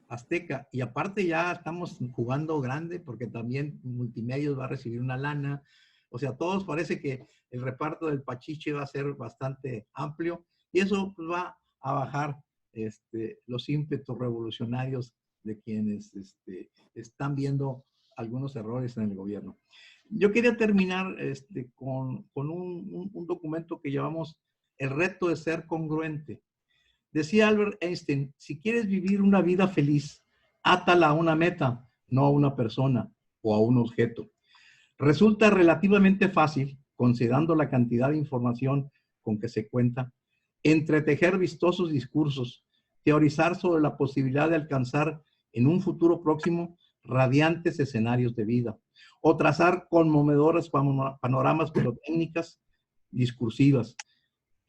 Azteca. Y aparte ya estamos jugando grande, porque también Multimedios va a recibir una lana. O sea, todos parece que el reparto del pachiche va a ser bastante amplio, y eso pues, va a bajar los ímpetus revolucionarios de quienes están viendo algunos errores en el gobierno. Yo quería terminar con un documento que llamamos El reto de ser congruente. Decía Albert Einstein, si quieres vivir una vida feliz, átala a una meta, no a una persona o a un objeto. Resulta relativamente fácil, considerando la cantidad de información con que se cuenta, entretejer vistosos discursos, teorizar sobre la posibilidad de alcanzar en un futuro próximo radiantes escenarios de vida, o trazar conmovedoras panoramas pirotécnicas discursivas,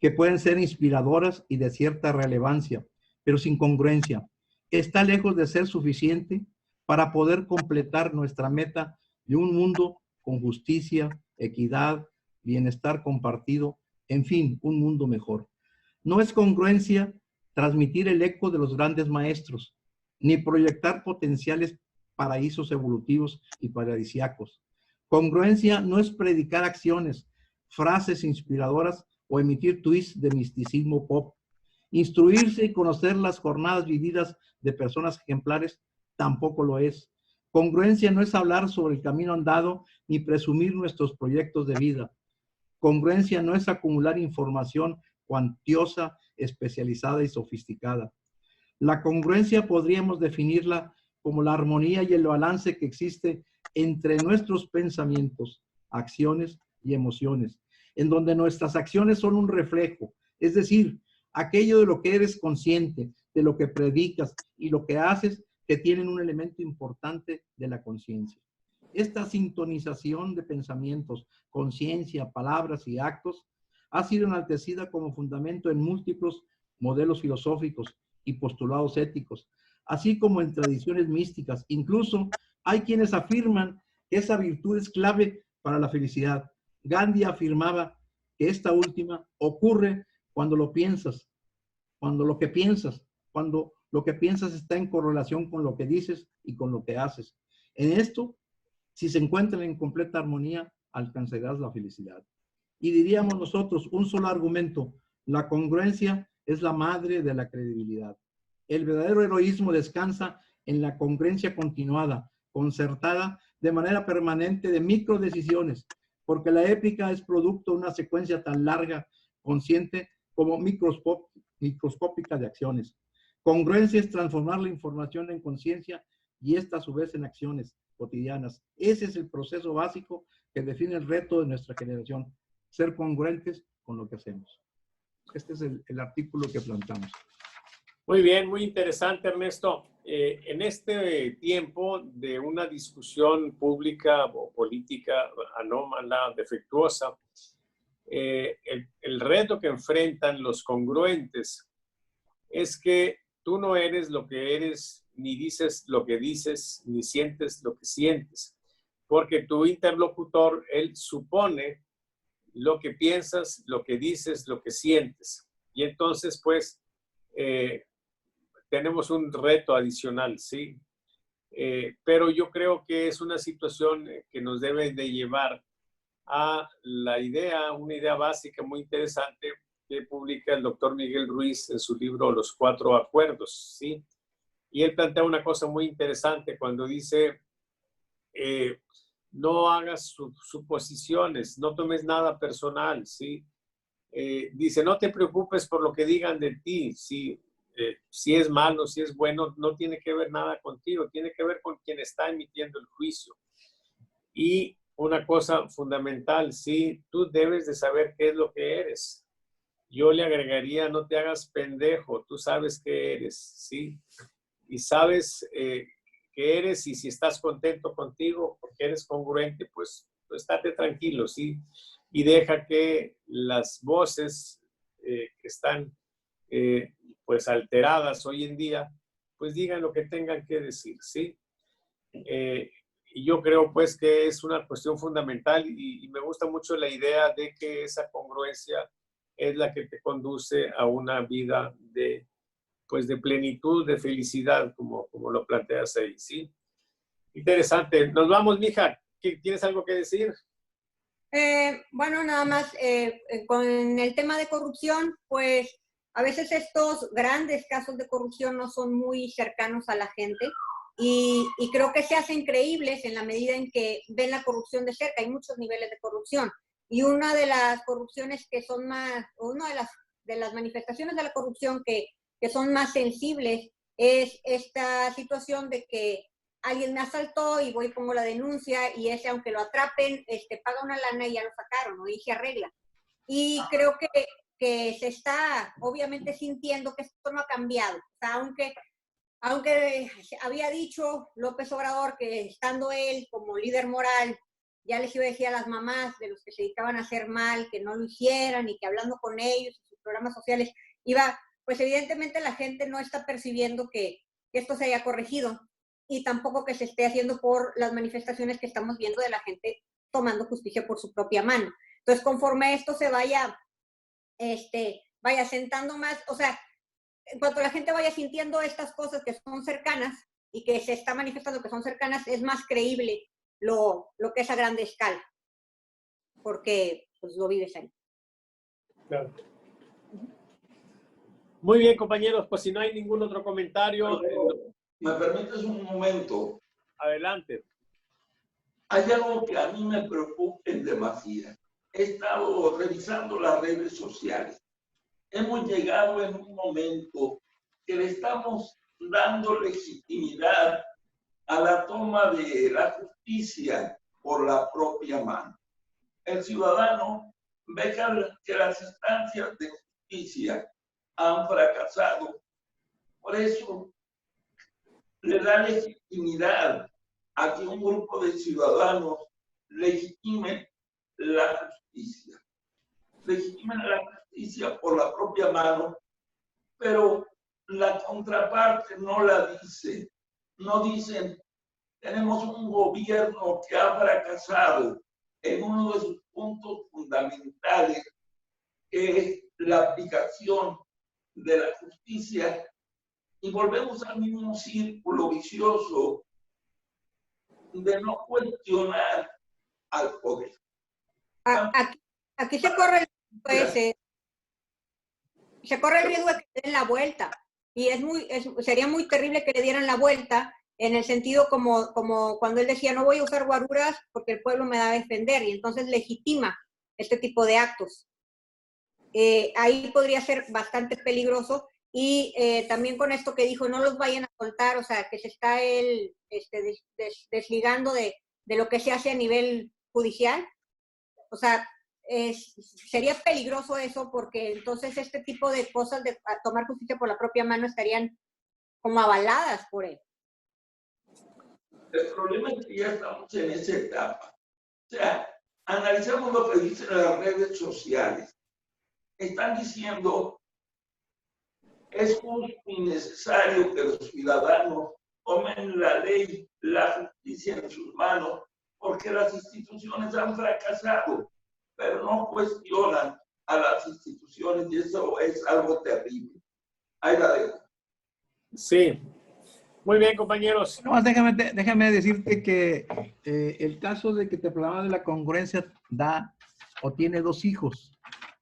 que pueden ser inspiradoras y de cierta relevancia, pero sin congruencia. Está lejos de ser suficiente para poder completar nuestra meta de un mundo con justicia, equidad, bienestar compartido, en fin, un mundo mejor. No es congruencia transmitir el eco de los grandes maestros, ni proyectar potenciales paraísos evolutivos y paradisíacos. Congruencia no es predicar acciones, frases inspiradoras o emitir tweets de misticismo pop. Instruirse y conocer las jornadas vividas de personas ejemplares tampoco lo es. Congruencia no es hablar sobre el camino andado ni presumir nuestros proyectos de vida. Congruencia no es acumular información cuantiosa, especializada y sofisticada. La congruencia podríamos definirla como la armonía y el balance que existe entre nuestros pensamientos, acciones y emociones, en donde nuestras acciones son un reflejo, es decir, aquello de lo que eres consciente, de lo que predicas y lo que haces, que tienen un elemento importante de la conciencia. Esta sintonización de pensamientos, conciencia, palabras y actos ha sido enaltecida como fundamento en múltiples modelos filosóficos y postulados éticos, así como en tradiciones místicas. Incluso hay quienes afirman que esa virtud es clave para la felicidad. Gandhi afirmaba que esta última ocurre cuando lo piensas, cuando lo que piensas está en correlación con lo que dices y con lo que haces. En esto, si se encuentran en completa armonía, alcanzarás la felicidad. Y diríamos nosotros, un solo argumento: la congruencia es la madre de la credibilidad. El verdadero heroísmo descansa en la congruencia continuada, concertada de manera permanente de microdecisiones, porque la épica es producto de una secuencia tan larga, consciente, como microscópica de acciones. Congruencia es transformar la información en conciencia y esta a su vez en acciones cotidianas. Ese es el proceso básico que define el reto de nuestra generación: ser congruentes con lo que hacemos. Este es el artículo que plantamos. Muy bien, muy interesante, Ernesto. En este tiempo de una discusión pública o política anómala, defectuosa, el reto que enfrentan los congruentes es que tú no eres lo que eres, ni dices lo que dices, ni sientes lo que sientes, porque tu interlocutor, él supone lo que piensas, lo que dices, lo que sientes. Y entonces, pues, tenemos un reto adicional, ¿sí? Pero yo creo que es una situación que nos debe de llevar a la idea, una idea básica muy interesante que publica el doctor Miguel Ruiz en su libro Los Cuatro Acuerdos, ¿sí? Y él plantea una cosa muy interesante cuando dice, no hagas suposiciones, no tomes nada personal, ¿sí? Dice, no te preocupes por lo que digan de ti, ¿sí? Si es malo, si es bueno, no tiene que ver nada contigo, tiene que ver con quien está emitiendo el juicio. Y una cosa fundamental, sí, tú debes de saber qué es lo que eres. Yo le agregaría, no te hagas pendejo, tú sabes qué eres, ¿sí? Y sabes qué eres, y si estás contento contigo porque eres congruente, pues estate tranquilo, ¿sí? Y deja que las voces que están pues alteradas hoy en día, pues digan lo que tengan que decir, ¿sí? Y yo creo pues que es una cuestión fundamental y me gusta mucho la idea de que esa congruencia es la que te conduce a una vida de, pues de plenitud, de felicidad, como lo planteas ahí, ¿sí? Interesante. Nos vamos, mija. ¿Tienes algo que decir? Bueno, nada más con el tema de corrupción, pues a veces estos grandes casos de corrupción no son muy cercanos a la gente y creo que se hacen creíbles en la medida en que ven la corrupción de cerca. Hay muchos niveles de corrupción y una de las corrupciones que son más, una de las manifestaciones de la corrupción que son más sensibles es esta situación de que alguien me asaltó y voy y pongo la denuncia y ese, aunque lo atrapen, paga una lana y ya lo sacaron, ¿no? Y se arregla. Y creo que se está obviamente sintiendo que esto no ha cambiado. O sea, aunque había dicho López Obrador que estando él como líder moral, ya les iba a decir a las mamás de los que se dedicaban a hacer mal, que no lo hicieran y que hablando con ellos en sus programas sociales iba, pues evidentemente la gente no está percibiendo que esto se haya corregido y tampoco que se esté haciendo por las manifestaciones que estamos viendo de la gente tomando justicia por su propia mano. Entonces, conforme esto se vaya sentando más, o sea, en cuanto la gente vaya sintiendo estas cosas que son cercanas y que se está manifestando que son cercanas, es más creíble lo que es a grande escala, porque pues lo vives ahí. Claro. Muy bien, compañeros, pues si no hay ningún otro comentario... ¿Me permites un momento? Adelante. Hay algo que a mí me preocupa en demasía. He estado revisando las redes sociales. Hemos llegado en un momento que le estamos dando legitimidad a la toma de la justicia por la propia mano. El ciudadano ve que las instancias de justicia han fracasado. Por eso le da legitimidad a que un grupo de ciudadanos legitimen la justicia. Legitimen la justicia por la propia mano, pero la contraparte no la dice. No dicen, tenemos un gobierno que ha fracasado en uno de sus puntos fundamentales, que es la aplicación de la justicia, y volvemos al mismo círculo vicioso de no cuestionar al poder. Aquí se corre el riesgo de que le den la vuelta, y sería muy terrible que le dieran la vuelta, en el sentido como cuando él decía, no voy a usar guaruras porque el pueblo me va a defender, y entonces legitima este tipo de actos. Ahí podría ser bastante peligroso. Y también con esto que dijo, no los vayan a soltar, o sea, que se está él desligando de lo que se hace a nivel judicial. O sea, sería peligroso eso, porque entonces este tipo de cosas de tomar justicia por la propia mano estarían como avaladas por él. El problema es que ya estamos en esa etapa. O sea, analizamos lo que dicen las redes sociales. Están diciendo, es justo y necesario que los ciudadanos tomen la ley, la justicia en sus manos, porque las instituciones han fracasado, pero no cuestionan a las instituciones, y eso es algo terrible. Ahí la dejo. Sí. Muy bien, compañeros. No, déjame decirte que el caso de que te hablaba de la congruencia da o tiene 2 hijos,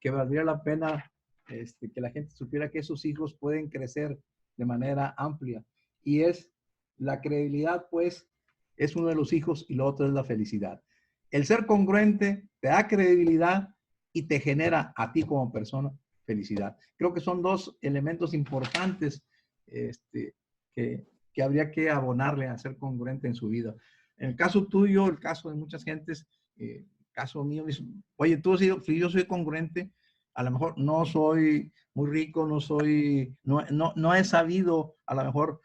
que valdría la pena que la gente supiera que esos hijos pueden crecer de manera amplia. Y es la credibilidad, pues, es uno de los hijos, y lo otro es la felicidad. El ser congruente te da credibilidad y te genera a ti como persona felicidad. Creo que son 2 elementos importantes que habría que abonarle a ser congruente en su vida. En el caso tuyo, el caso de muchas gentes, caso mío, oye, yo soy congruente, a lo mejor no soy muy rico, no he sabido a lo mejor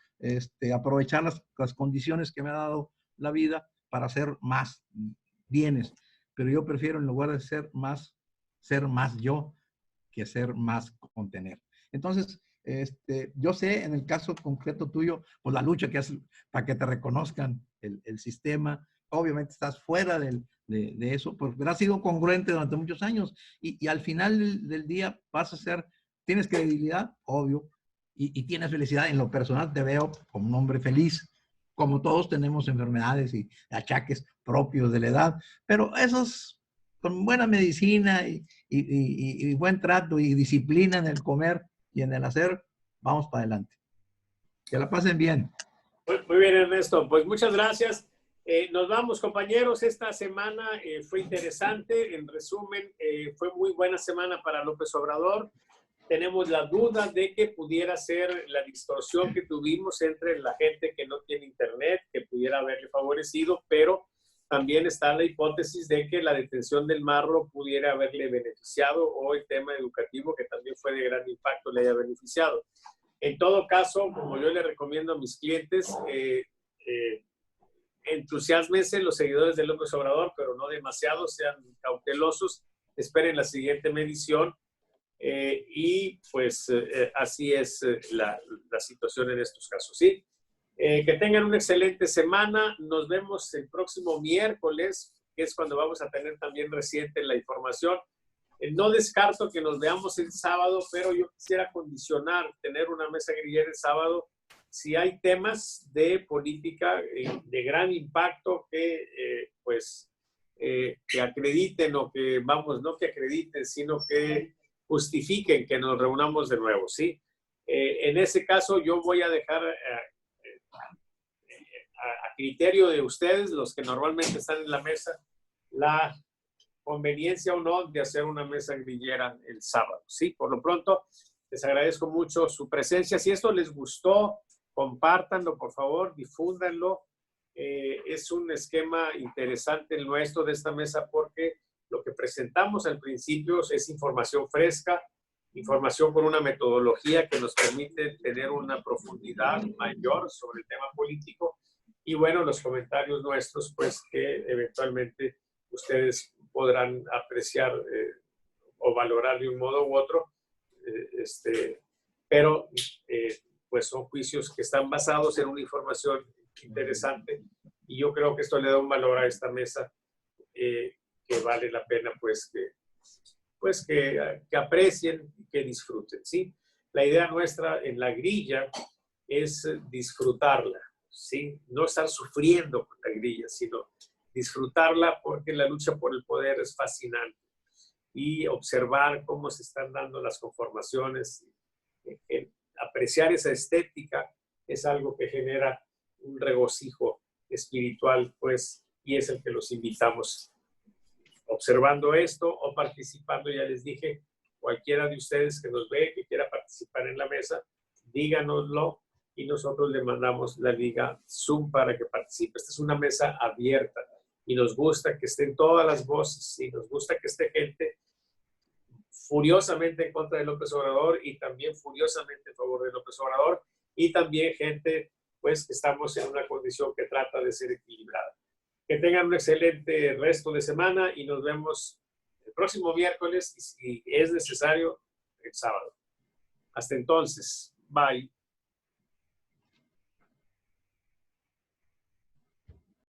aprovechar las condiciones que me ha dado la vida para hacer más bienes, pero yo prefiero, en lugar de ser más yo, que ser más contener. Entonces, yo sé, en el caso concreto tuyo, pues la lucha que haces para que te reconozcan el sistema, obviamente estás fuera de eso, porque has sido congruente durante muchos años, y al final del día tienes credibilidad, obvio, y tienes felicidad. En lo personal te veo como un hombre feliz, como todos tenemos enfermedades y achaques propios de la edad, pero esos con buena medicina y buen trato y disciplina en el comer y en el hacer, vamos para adelante. Que la pasen bien. Muy bien, Ernesto. Pues muchas gracias. Nos vamos, compañeros. Esta semana fue interesante. En resumen, fue muy buena semana para López Obrador. Tenemos la duda de que pudiera ser la distorsión que tuvimos entre la gente que no tiene internet, que pudiera haberle favorecido, pero también está la hipótesis de que la detención del Marro pudiera haberle beneficiado, o el tema educativo, que también fue de gran impacto, le haya beneficiado. En todo caso, como yo le recomiendo a mis clientes, entusiásmense los seguidores de López Obrador, pero no demasiado, sean cautelosos, esperen la siguiente medición, y pues así es la situación en estos casos, ¿sí? Que tengan una excelente semana. Nos vemos el próximo miércoles, que es cuando vamos a tener también reciente la información. No descarto que nos veamos el sábado, pero yo quisiera condicionar tener una mesa grillera el sábado si hay temas de política de gran impacto que que acrediten, o que, vamos, no que acrediten, sino que justifiquen que nos reunamos de nuevo, ¿sí? En ese caso yo voy a dejar a criterio de ustedes, los que normalmente están en la mesa, la conveniencia o no de hacer una mesa grillera el sábado, ¿sí? Por lo pronto, les agradezco mucho su presencia. Si esto les gustó, compártanlo, por favor, difúndanlo. Es un esquema interesante el nuestro de esta mesa, porque lo que presentamos al principio es información fresca, información con una metodología que nos permite tener una profundidad mayor sobre el tema político, Y bueno, los comentarios nuestros, pues que eventualmente ustedes podrán apreciar o valorar de un modo u otro, pero pues son juicios que están basados en una información interesante y yo creo que esto le da un valor a esta mesa que vale la pena pues que aprecien y que disfruten, ¿sí? La idea nuestra en la grilla es disfrutarla, ¿sí? No estar sufriendo con la grilla, sino disfrutarla porque la lucha por el poder es fascinante y observar cómo se están dando las conformaciones, apreciar esa estética es algo que genera un regocijo espiritual, pues, y es el que los invitamos. Observando esto o participando, ya les dije, cualquiera de ustedes que nos ve, que quiera participar en la mesa, díganoslo y nosotros le mandamos la liga Zoom para que participe. Esta es una mesa abierta y nos gusta que estén todas las voces y nos gusta que esté gente furiosamente en contra de López Obrador y también furiosamente en favor de López Obrador y también gente pues que estamos en una condición que trata de ser equilibrada. Que tengan un excelente resto de semana y nos vemos el próximo miércoles y si es necesario, el sábado. Hasta entonces, bye.